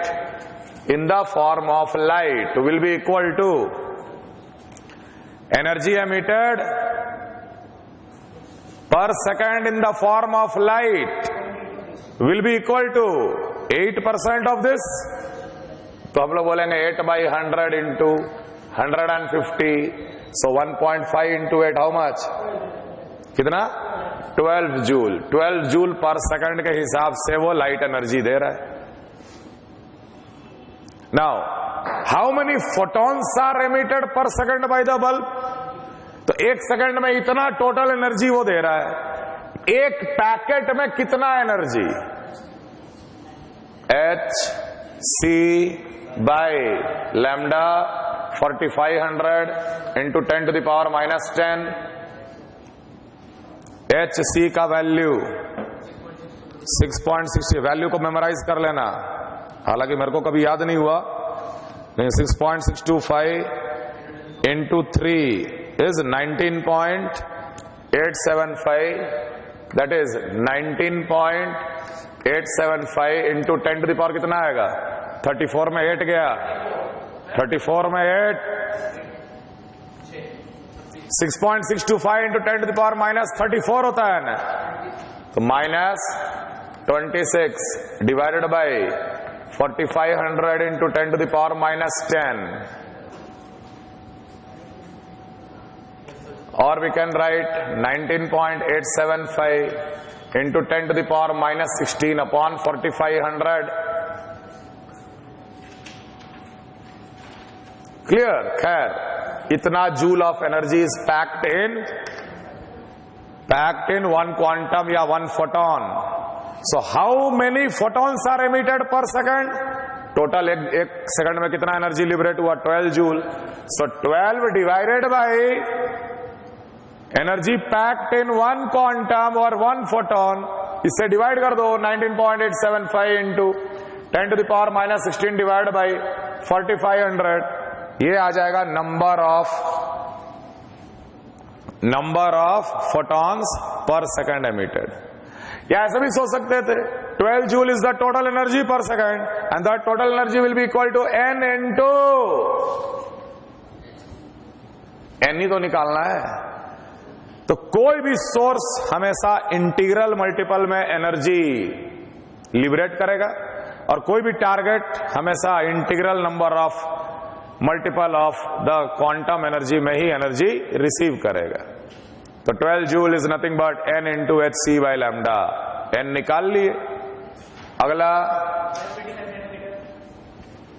will be equal to energy emitted per second in the form of light will be equal to 8% of this. तो हम लोग बोलेंगे 8/100 into 150, so 1.5 into 8 how much? कितना? 12 joule. 12 joule पर second के हिसाब से वो लाइट एनर्जी दे रहा है। Now how many photons are emitted per second by the bulb? तो एक सेकंड में इतना टोटल एनर्जी वो दे रहा है। एक पैकेट में कितना energy? Hc/λ 4500 into 10 to the power minus 10। Hc का वैल्यू 6.60, वैल्यू को मेमोराइज कर लेना, हालांकि मेरे को कभी याद नहीं हुआ, नहीं 6.625 into 3 is 19.875, that is 19.875 into 10 to the power कितना आएगा? 34 में 8 गया, 34 में 8, 6.625 into 10 to the power minus 34 होता है ना, तो minus 26 divided by 4500 into 10 to the power minus 10, or we can write 19.875 into 10 to the power minus 16 upon 4500। Clear? खैर, इतना joule of energy is packed in one quantum या one photon. So how many photons are emitted per second? Total एक second में कितना energy liberate हुआ? 12 joule. So 12 divided by energy packed in one quantum और one photon, इससे divide कर दो 19.875 into 10 to the power minus 16 divide by 4500, ये आ जाएगा number of photons per second emitted. या ऐसा भी सोच सकते थे 12 joule is the total energy per second and the total energy will be equal to n into n ही तो निकालना है। तो कोई भी सोर्स हमेशा इंटीग्रल मल्टीपल में एनर्जी लिबरेट करेगा और कोई भी टारगेट हमेशा integral number of multiple of the quantum energy में ही एनर्जी रिसीव करेगा। तो 12 joule is nothing but n into h c by lambda. n निकाल लिए। अगला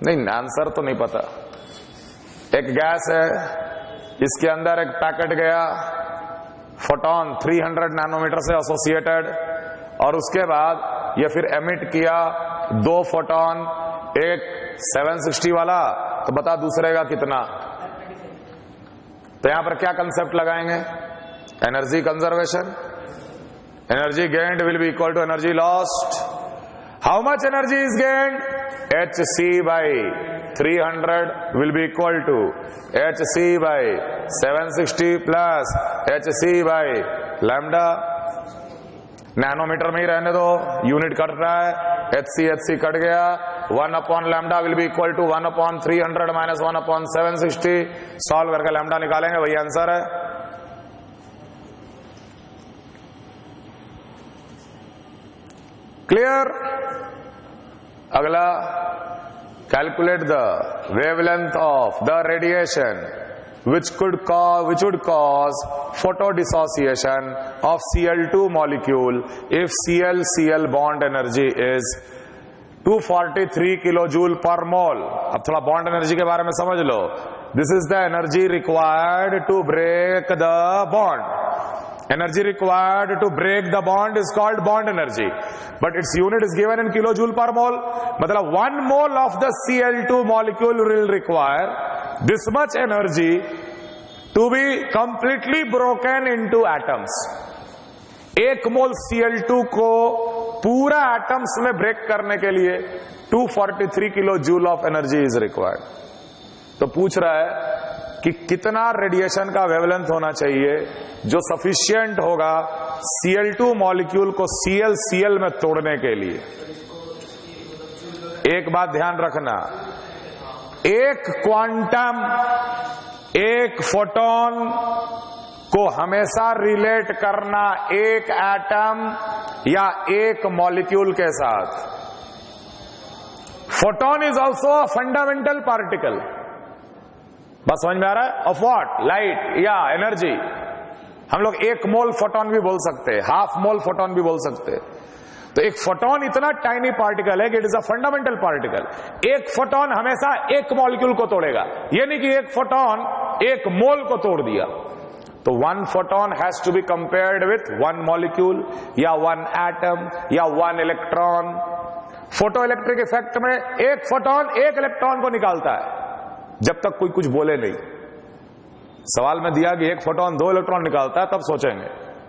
नहीं, आंसर तो नहीं पता। एक गैस है, इसके अंदर एक पैकेट गया, फोटॉन 300 नैनोमीटर से एसोसिएटेड, और उसके बाद ये फिर एमिट किया 2 फोटॉन, एक 760 वाला, तो बता दूसरे का कितना। तो यहां पर क्या कंसेप्ट लगाएंगे? Energy conservation. Energy gained will be equal to energy lost. How much energy is gained? hc by 300 will be equal to hc by 760 plus hc by lambda. Nanometre में ही रहने दो, यूनिट कट रहा है, hc कट गया। 1 upon lambda will be equal to 1 upon 300 minus 1 upon 760। Solve करके lambda निकालेंगे, वही आंसर है। क्लियर? अगला, calculate the wavelength of the radiation which would cause photodissociation of Cl2 molecule if Cl-Cl bond energy is 243 kilojoule per mole। अब थोड़ा bond energy के बारे में समझ लो। This is the energy required to break the bond. Energy required to break the bond is called bond energy, but its unit is given in kilojoule per mole। मतलब 1 mole of the Cl2 molecule will require this much energy to be completely broken into atoms। 1 mole Cl2 को पूरा atoms में break करने के लिए 243 kilo joule of energy is required. तो पूछ रहा है कि कितना रेडिएशन का वेवलेंथ होना चाहिए जो सफिशिएंट होगा Cl2 मॉलिक्यूल को Cl में तोड़ने के लिए। एक बात ध्यान रखना, एक क्वांटम, एक फोटोन को हमेशा रिलेट करना एक एटम या एक मॉलिक्यूल के साथ। Photon is also a fundamental particle. बस समझ में आ रहा है? Of what? लाइट या एनर्जी। हम लोग 1 मोल फोटोन भी बोल सकते हैं, हाफ मोल फोटोन भी बोल सकते हैं। तो एक फोटोन इतना टाइनी पार्टिकल है कि it is a fundamental particle. एक फोटोन हमेशा एक मॉलिक्यूल को तोड़ेगा, ये नहीं कि एक फोटोन 1 मोल को तोड़ दिया। तो 1 photon has to be compared with 1 molecule या 1 एटम या 1 इलेक्ट्रॉन। फोटो इलेक्ट्रिक इफेक्ट में एक फोटोन 1 इलेक्ट्रॉन को निकालता है, जब तक कोई कुछ बोले नहीं। सवाल में दिया कि 1 फोटोन 2 इलेक्ट्रॉन निकालता है, तब सोचेंगे।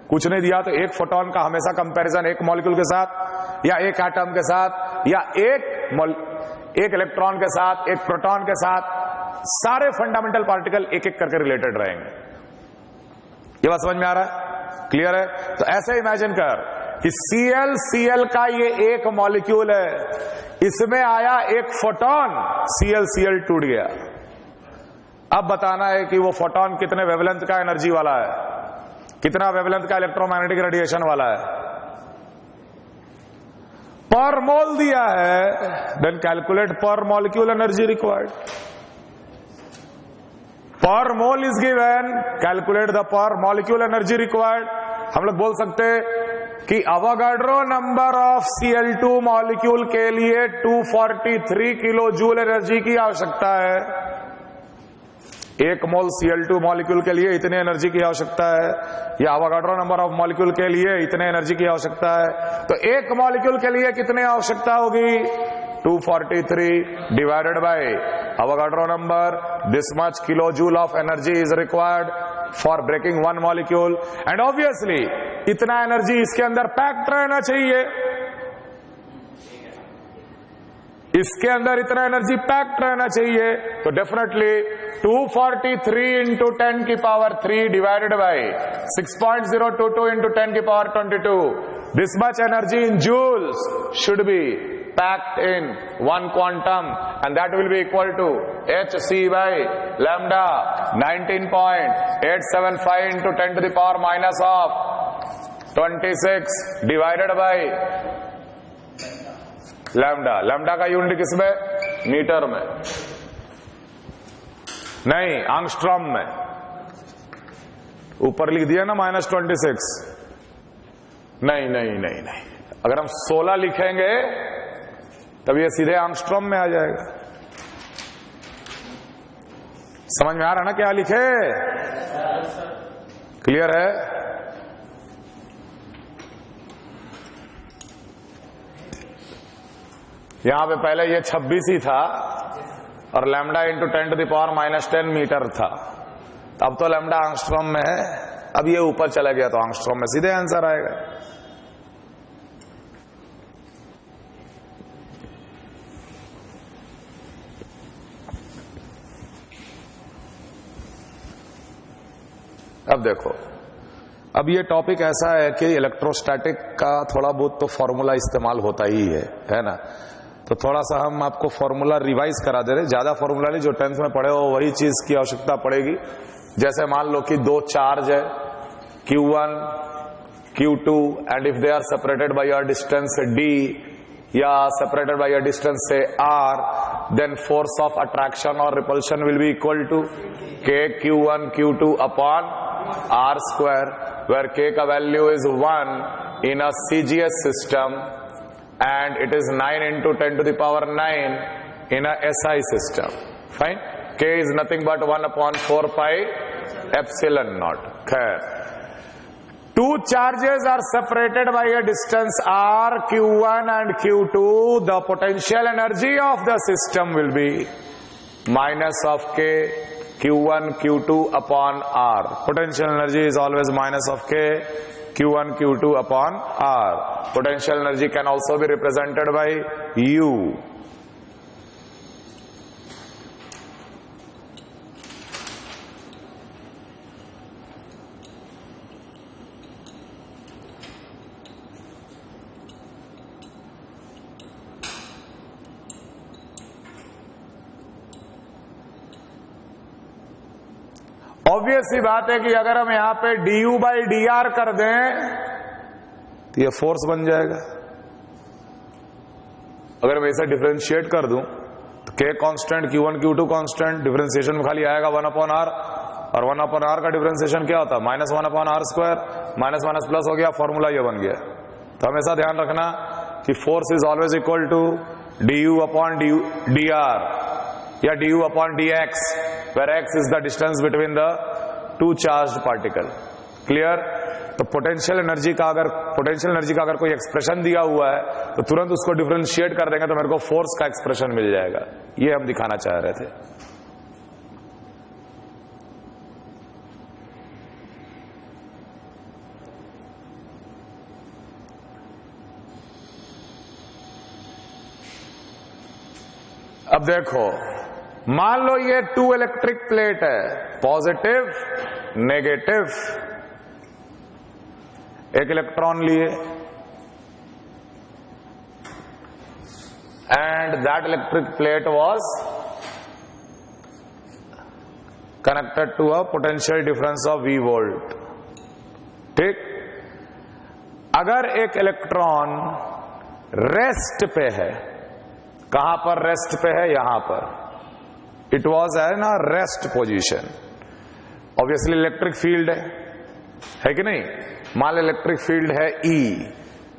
कुछ नहीं दिया तो 1 फोटोन का हमेशा कंपैरिजन 1 मॉलिक्यूल के साथ या 1 एटम के साथ या 1 इलेक्ट्रॉन के साथ, 1 प्रोटॉन के साथ, सारे फंडामेंटल पार्टिकल एक एक करके रिलेटेड रहेंगे। ये बात समझ में आ रहा है? क्लियर है? तो ऐसे इमेजिन कर कि Cl का ये 1 मॉलिक्यूल है, इसमें आया 1 फोटोन, Cl टूट गया। अब बताना है कि वो फोटोन कितने वेवलेंथ का एनर्जी वाला है, कितना वेवलेंथ का इलेक्ट्रोमैग्नेटिक रेडिएशन वाला है। पर मोल दिया है, देन कैलकुलेट पर मॉलिक्यूल एनर्जी रिक्वायर्ड। पर mole is given, calculate the पर मॉलिक्यूल एनर्जी रिक्वायर्ड। हम लोग बोल सकते कि Avogadro number of Cl2 molecule के लिए 243 किलो जूल एनर्जी की आवश्यकता है। 1 मोल Cl2 मॉलिक्यूल के लिए इतने एनर्जी की आवश्यकता है, या अवोगाड्रो नंबर ऑफ मॉलिक्यूल के लिए इतने एनर्जी की आवश्यकता है। तो 1 मॉलिक्यूल के लिए कितने आवश्यकता होगी? 243 divided by Avogadro number, this much kilo joule of energy is required for breaking 1 molecule. And obviously इतना एनर्जी इसके अंदर पैक्ड रहना चाहिए, इसके अंदर इतना एनर्जी पैक्ड रहना चाहिए। तो डेफिनेटली 243 इंटू 10 की पावर 3 डिवाइडेड बाय 6.022 इंटू 10 की power 22, this much energy in joules should be packed in one quantum, and that will be equal to hc by lambda 19.875 into 10 to the power minus of 26 divided by lambda. lambda का unit किसमें? Metre में नहीं, angstrom में। ऊपर लिख दिया ना -26। नहीं नहीं नहीं नहीं, अगर हम 16 लिखेंगे तब ये सीधे एंगस्ट्रॉम में आ जाएगा। समझ में आ रहा ना क्या लिखे? क्लियर है? यहां पे पहले ये 26 ही था और lambda into 10 to the power -10 metre था। अब तो लैम्डा एंगस्ट्रॉम में है, अब ये ऊपर चला गया तो एंगस्ट्रॉम में सीधे आंसर आएगा। अब देखो, अब ये टॉपिक ऐसा है कि इलेक्ट्रोस्टैटिक का थोड़ा बहुत तो फॉर्मूला इस्तेमाल होता ही है ना? तो थोड़ा सा हम आपको फॉर्मूला रिवाइज करा दे रहे, ज्यादा फॉर्मूला नहीं, जो 10th में पढ़े हो वही चीज की आवश्यकता पड़ेगी। जैसे मान लो कि दो चार्ज है Q1 Q2 and if they are separated by a distance d या सेपरेटेड बाय अ डिस्टेंस से r, then force of attraction और repulsion will be equal to k Q1 Q2 upon r square, where k का value is 1 in a CGS system and it is 9 into 10 to the power 9 in a SI system. Fine. K is nothing but 1 upon 4 pi epsilon naught. Khair. Two charges are separated by a distance r, Q1 and Q2. The potential energy of the system will be minus of K Q1 Q2 upon r. Potential energy is always minus of K Q1 Q2 upon r. Potential energy can also be represented by U. Obvious सी बात है कि अगर हम यहां पे du by dr कर दें तो ये फोर्स बन जाएगा। अगर मैं इसे डिफरेंशिएट कर दूं तो k constant, Q1 Q2 constant, differentiation में खाली आएगा 1 अपॉन r, और 1 अपॉन r का डिफरेंशिएशन क्या होता है? -1 upon r square, minus minus plus हो गया, फॉर्मूला ये बन गया। तो हमेशा ध्यान रखना कि force is always equal to du upon dr या du upon dx, where x is the distance between the two charged particle. Clear? तो पोटेंशियल एनर्जी का अगर कोई एक्सप्रेशन दिया हुआ है तो तुरंत उसको डिफरेंशिएट कर देंगे तो मेरे को फोर्स का एक्सप्रेशन मिल जाएगा। ये हम दिखाना चाह रहे थे। अब देखो, मान लो ये 2 इलेक्ट्रिक प्लेट है, पॉजिटिव नेगेटिव, एक इलेक्ट्रॉन लिए and that electric plate was connected to a potential difference of V volt. ठीक, अगर एक इलेक्ट्रॉन रेस्ट पे है, कहां पर रेस्ट पे है? यहां पर। It was an a rest position. Obviously electric field है कि नहीं? मान लो इलेक्ट्रिक फील्ड है E,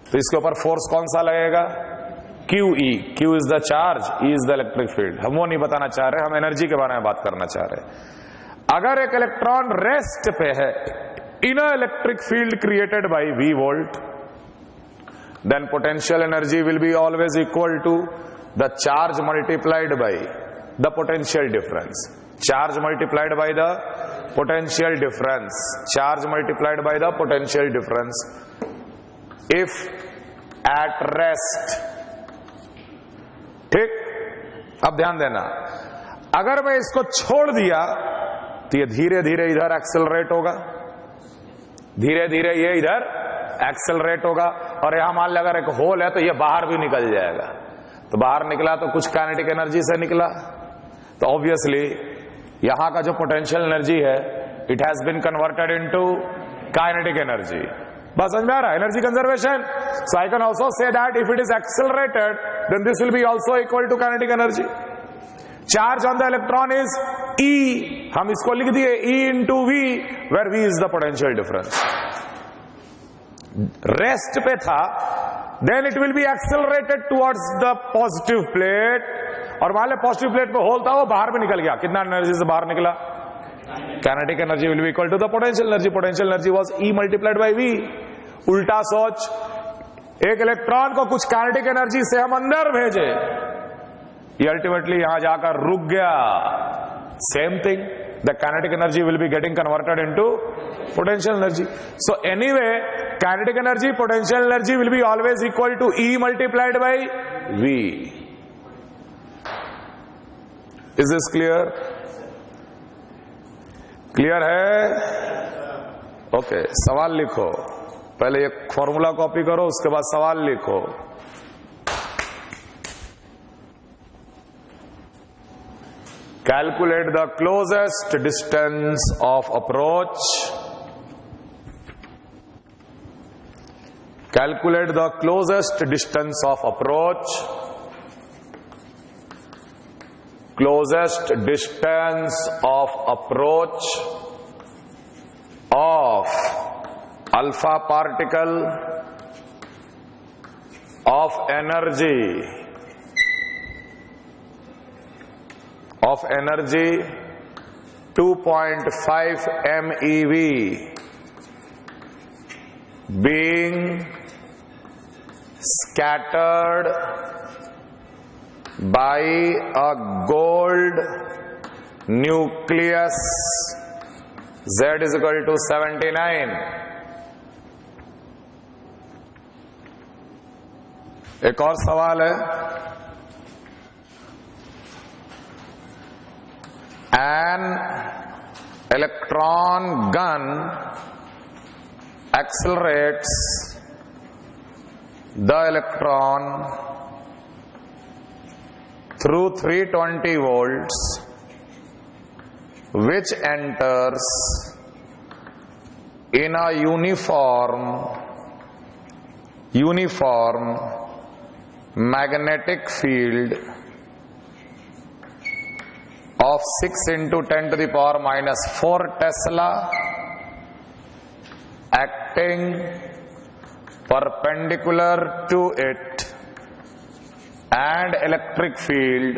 तो इसके ऊपर फोर्स कौन सा लगेगा? QE। Q is the charge, E is the electric field. हम वो नहीं बताना चाह रहे, हम एनर्जी के बारे में बात करना चाह रहे। अगर एक इलेक्ट्रॉन रेस्ट पे है in a electric field created by V volt, then potential energy will be always equal to the charge multiplied by the potential difference. Charge multiplied by the potential difference. Charge multiplied by the potential difference. If at rest. ठीक, अब ध्यान देना, अगर मैं इसको छोड़ दिया तो ये धीरे धीरे इधर एक्सेलरेट होगा, धीरे धीरे ये इधर एक्सेलरेट होगा, और यहां मान लो अगर एक होल है तो ये बाहर भी निकल जाएगा। तो बाहर निकला तो कुछ काइनेटिक एनर्जी से निकला, तो ऑब्वियसली यहां का जो पोटेंशियल एनर्जी है it has been converted into kinetic energy. बस समझ में आ रहा है? Energy conservation. So I can also say that if it is accelerated then this will be also equal to kinetic energy. Charge on the electron is E, हम इसको लिख दिए E into V, where V is the potential difference. Rest पे था, then it will be accelerated towards the positive plate, और मान ले positive plate पे होल था, वो बाहर भी निकल गया। कितना एनर्जी से बाहर निकला? Kinetic energy will be equal to the potential energy. Potential energy was E multiplied by V। उल्टा सोच, एक इलेक्ट्रॉन को कुछ काइनेटिक एनर्जी से हम अंदर भेजे, ये अल्टीमेटली यहां जाकर रुक गया। Same thing, the kinetic energy will be getting converted into potential energy. So anyway kinetic energy, potential energy will be always equal to E multiplied by V। Is this clear? Clear है? Okay, सवाल लिखो। पहले एक formula copy करो, उसके बाद सवाल लिखो। Calculate the closest distance of approach. Calculate the closest distance of approach. Closest distance of approach of alpha particle of energy 2.5 MeV being scattered by a gold nucleus Z is equal to 79। एक और सवाल है, an electron gun accelerates the electron through 320 volts which enters in a uniform magnetic field of 6 into 10 to the power minus 4 Tesla acting perpendicular to it, and electric field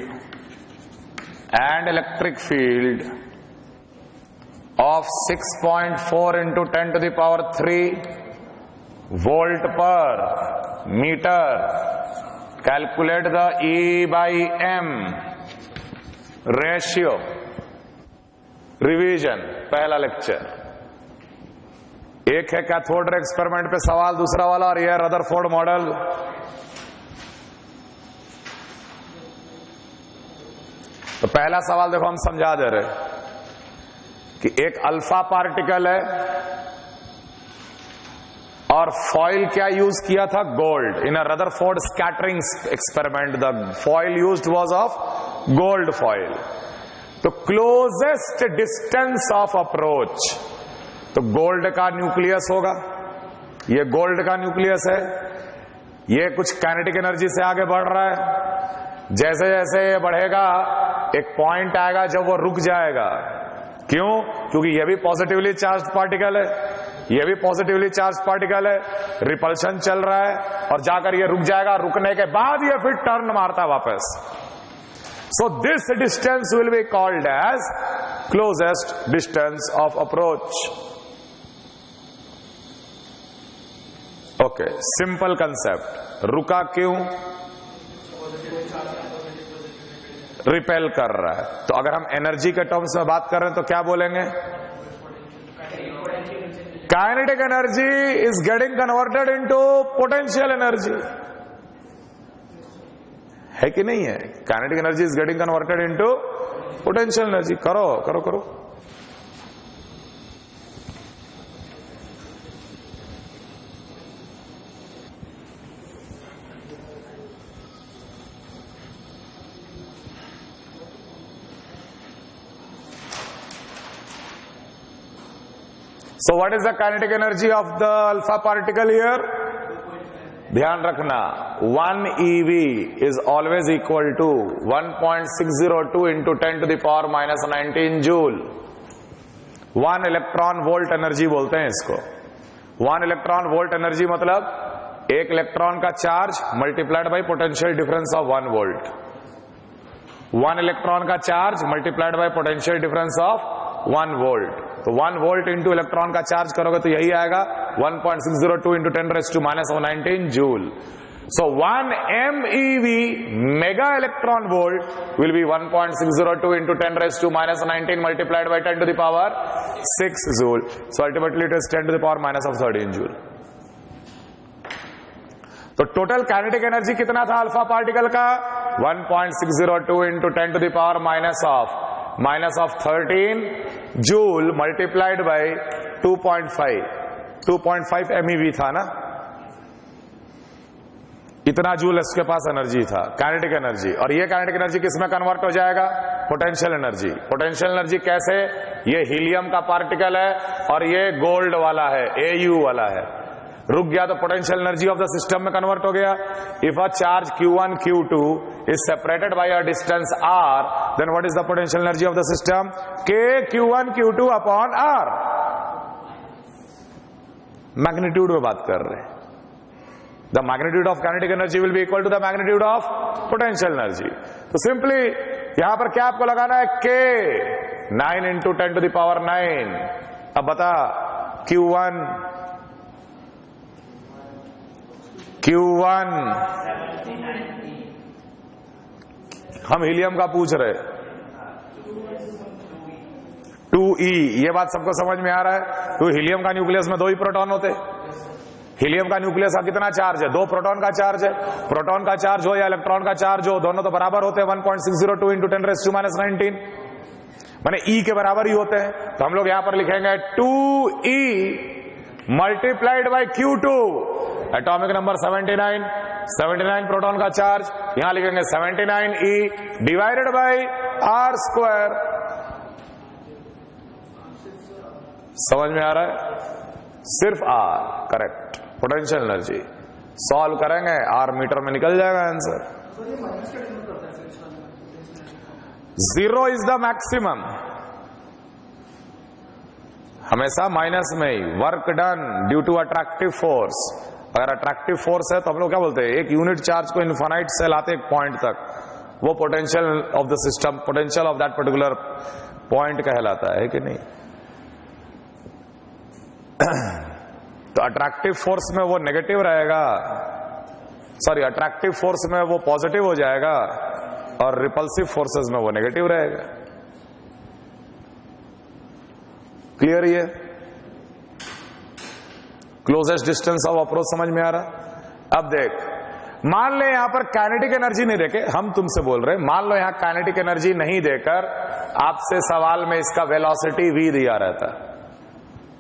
of 6.4 into 10 to the power 3 volt per meter. Calculate the E by M ratio. Revision, पहला lecture. एक है cathode ray experiment पे सवाल, दूसरा वाला, और यह Rutherford model. तो पहला सवाल देखो, हम समझा दे रहे कि एक अल्फा पार्टिकल है और फॉइल क्या यूज किया था? Gold. In a Rutherford scattering experiment the foil used was of gold foil. तो क्लोजेस्ट डिस्टेंस ऑफ अप्रोच, तो गोल्ड का न्यूक्लियस होगा, ये गोल्ड का न्यूक्लियस है, ये कुछ काइनेटिक एनर्जी से आगे बढ़ रहा है। जैसे जैसे ये बढ़ेगा एक पॉइंट आएगा जब वो रुक जाएगा। क्यों? क्योंकि ये भी पॉजिटिवली चार्ज पार्टिकल है, ये भी पॉजिटिवली चार्ज पार्टिकल है, रिपल्शन चल रहा है और जाकर ये रुक जाएगा। रुकने के बाद ये फिर टर्न मारता है वापस। So this distance will be called as closest distance of approach. Okay, simple concept। रुका क्यों? रिपेल कर रहा है। तो अगर हम एनर्जी के टर्म्स में बात कर रहे हैं तो क्या बोलेंगे? Kinetic energy is getting converted into potential energy, है कि नहीं है? Kinetic energy is getting converted into potential energy. करो करो करो। So what is the kinetic energy of the alpha particle here? ध्यान रखना, 1 eV is always equal to 1.602 into 10 to the power minus 19 joule. 1 electron volt energy बोलते हैं इसको. 1 electron volt energy मतलब एक इलेक्ट्रॉन का charge multiplied by potential difference of 1 volt. 1 electron का charge multiplied by potential difference of 1 volt. तो 1 volt into electron का charge करोगे तो यही आएगा 1.602 into 10⁻⁻⁹ joule. So 1 MeV mega electron volt will be 1.602 into 10⁻⁻⁹ multiplied by 10 to the power 6 joule. So ultimately it is 10 to the power minus of 13 joule. तो total kinetic energy कितना था alpha particle का? 1.602 into 10 to the power minus of 13 joule multiplied by 2.5 MeV था ना. इतना joule इसके पास energy था, kinetic energy. और ये काइनेटिक एनर्जी किसमें कन्वर्ट हो जाएगा? Potential energy. पोटेंशियल एनर्जी कैसे? ये हीलियम का पार्टिकल है और ये गोल्ड वाला है, Au वाला है. रुक गया तो potential energy of the system में कन्वर्ट हो गया. If a charge Q1 Q2 is separated by a distance r, then what is the potential energy of the system? K Q1 Q2 upon r. Magnitude में बात कर रहे हैं. The magnitude of kinetic energy will be equal to the magnitude of potential energy. तो simply यहां पर क्या आपको लगाना है? K 9 into 10 to the power 9. अब बता Q1 हम हीलियम का पूछ रहे. 2e. ये बात सबको समझ में आ रहा है? तो हीलियम का न्यूक्लियस में 2 ही प्रोटॉन होते. हीलियम का न्यूक्लियस का कितना चार्ज है? 2 प्रोटॉन का चार्ज है. प्रोटॉन का चार्ज हो या इलेक्ट्रॉन का चार्ज हो, दोनों तो बराबर होते हैं 1.602 into 10⁻⁻⁹. माने E के बराबर ही होते हैं. तो हम लोग यहां पर लिखेंगे 2E multiplied by Q2. Atomic number 79 proton का चार्ज, यहां लिखेंगे 79E डिवाइडेड बाई r². समझ में आ रहा है? सिर्फ R. Correct. Potential energy solve करेंगे, R मीटर में निकल जाएगा आंसर. 0 is the maximum. हमेशा माइनस में ही. Work done due to attractive force. अगर अट्रैक्टिव फोर्स है तो हम लोग क्या बोलते हैं? एक यूनिट चार्ज को इन्फिनाइट से लाते एक पॉइंट तक, वो potential of the system, potential of that particular point कहलाता है कि नहीं? तो अट्रैक्टिव फोर्स में वो नेगेटिव रहेगा, सॉरी अट्रैक्टिव फोर्स में वो पॉजिटिव हो जाएगा और रिपल्सिव फोर्सेस में वो नेगेटिव रहेगा. क्लियर? ये क्लोजेस्ट डिस्टेंस ऑफ अप्रोच समझ में आ रहा? अब देख, मान ले यहां पर काइनेटिक एनर्जी नहीं देके, हम तुमसे बोल रहे हैं, मान लो यहां काइनेटिक एनर्जी नहीं देकर आपसे सवाल में इसका वेलोसिटी v दिया रहता,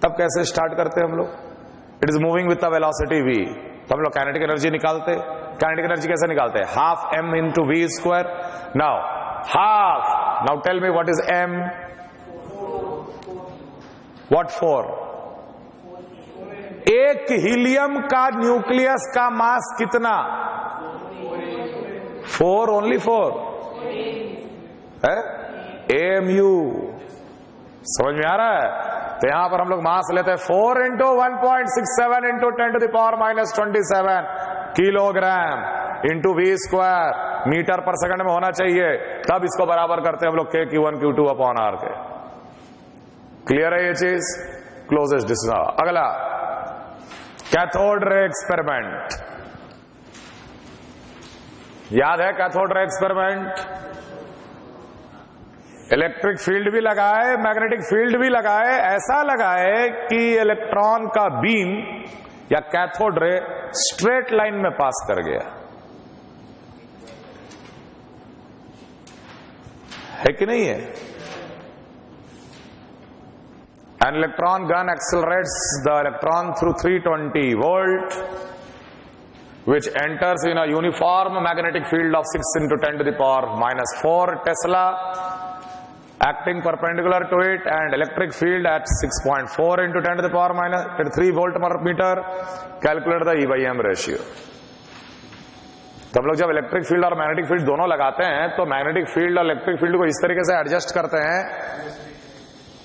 तब कैसे स्टार्ट करते हम लोग? It is moving with the velocity v. तो हम लोग काइनेटिक एनर्जी निकालते. काइनेटिक एनर्जी कैसे निकालते हैं? Half m into v². Now half, now tell me what is m? What for? एक हीलियम का न्यूक्लियस का मास कितना? 4, ओनली 4 है. AMU. समझ में आ रहा है? तो यहां पर हम लोग मास लेते हैं 4 into 1.67 into 10⁻⁻27 kilogram into v² metre पर सेकंड में होना चाहिए. तब इसको बराबर करते हैं हम लोग K Q1 Q2 upon R के. क्लियर है ये चीज? Closest distance. अगला कैथोड रे एक्सपेरिमेंट. याद है cathode ray experiment? Electric field भी लगाए, मैग्नेटिक फील्ड भी लगाए. ऐसा लगाए कि इलेक्ट्रॉन का बीम या कैथोड रे स्ट्रेट लाइन में पास कर गया. है कि नहीं है? An electron gun accelerates the electron through 320 volt, which enters in a uniform magnetic field of 6 into 10⁻⁻⁴ Tesla acting perpendicular to it and electric field at 6.4 into 10 to the power minus 3 volt per meter. Calculate the E/M ratio. तो हम लोग जब electric field और magnetic field दोनों लगाते हैं तो magnetic field और इलेक्ट्रिक फील्ड को इस तरीके से एडजस्ट करते हैं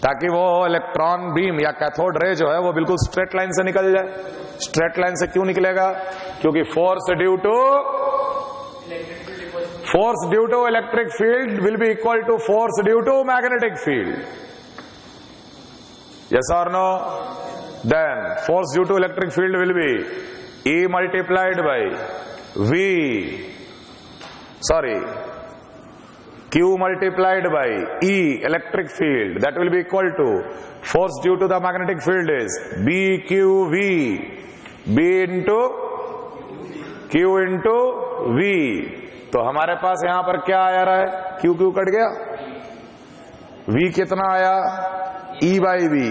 ताकि वो इलेक्ट्रॉन बीम या कैथोड रे जो है वो बिल्कुल स्ट्रेट लाइन से निकल जाए। स्ट्रेट लाइन से क्यों निकलेगा? क्योंकि force due to electric field will be equal to force due to magnetic field. Yes और no? Then force due to electric field will be E multiplied by Q multiplied by E electric field, that will be equal to force due to the magnetic field is BQV, B into Q into V। तो हमारे पास यहां पर क्या आ रहा है? Q cut गया, V कितना आया? E by V।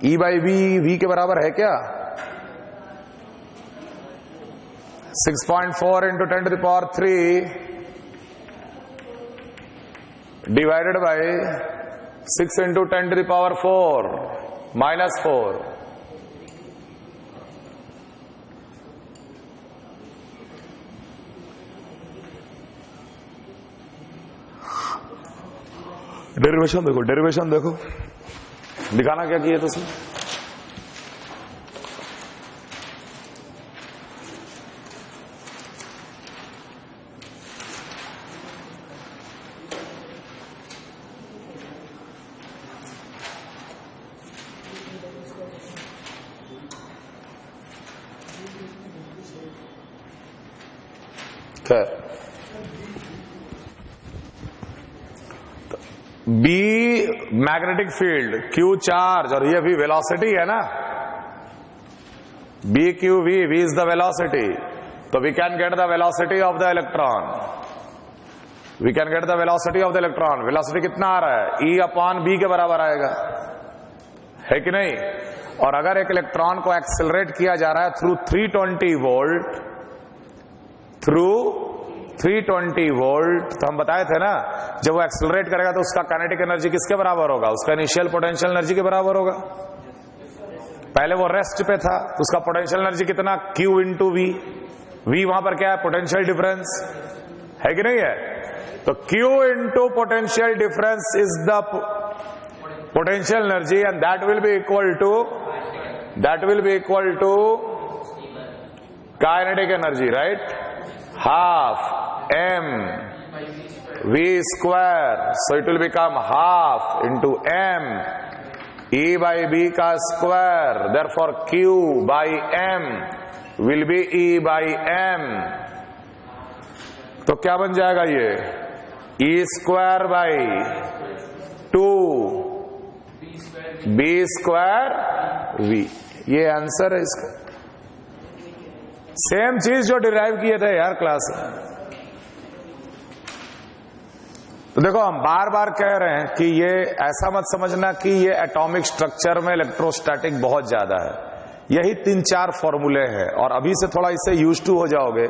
E by V के बराबर है क्या? 6.4 into 10 to the power 3 divided by 6 into 10 to the power 4 minus 4. Derivation देखो दिखाना क्या किया तुझे? B magnetic field, Q charge और ये भी वेलोसिटी है ना, B Q V is the velocity. तो we can get the velocity of the electron, we can get the velocity of the electron. Velocity कितना आ रहा है? E अपॉन बी के बराबर आएगा, है कि नहीं? और अगर एक इलेक्ट्रॉन को एक्सेलरेट किया जा रहा है थ्रू 320 वोल्ट, थ्रू 320 वोल्ट, तो हम बताए थे ना जब वो एक्सेलरेट करेगा तो उसका काइनेटिक एनर्जी किसके बराबर होगा? उसका इनिशियल पोटेंशियल एनर्जी के बराबर होगा। पहले वो रेस्ट पे था, उसका पोटेंशियल एनर्जी कितना? Q into V. वी वहां पर क्या है? पोटेंशियल डिफरेंस, है कि नहीं है? तो Q into potential difference is the potential energy and that will be equal to kinetic energy, right? Half m v square, so it will become half into m E by B का square, therefore Q by M will be E by M। तो क्या बन जाएगा ये? E square by 2 B square V। ये answer है इसका। Same चीज जो डिराइव किए थे यार क्लास में। तो देखो हम बार बार कह रहे हैं कि ये ऐसा मत समझना कि ये एटॉमिक स्ट्रक्चर में इलेक्ट्रोस्टैटिक बहुत ज्यादा है। यही 3-4 फॉर्मूले हैं और अभी से थोड़ा इससे यूज टू हो जाओगे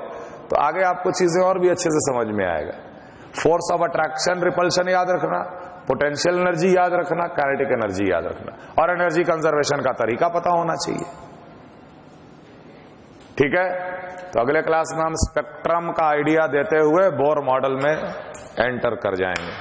तो आगे आपको चीजें और भी अच्छे से समझ में आएगा। फोर्स ऑफ अट्रैक्शन, रिपल्शन याद रखना, पोटेंशियल एनर्जी याद रखना, काइनेटिक एनर्जी याद रखना और एनर्जी कंजर्वेशन का तरीका पता होना चाहिए। ठीक है, तो अगले क्लास में हम स्पेक्ट्रम का आइडिया देते हुए बोर मॉडल में एंटर कर जाएंगे।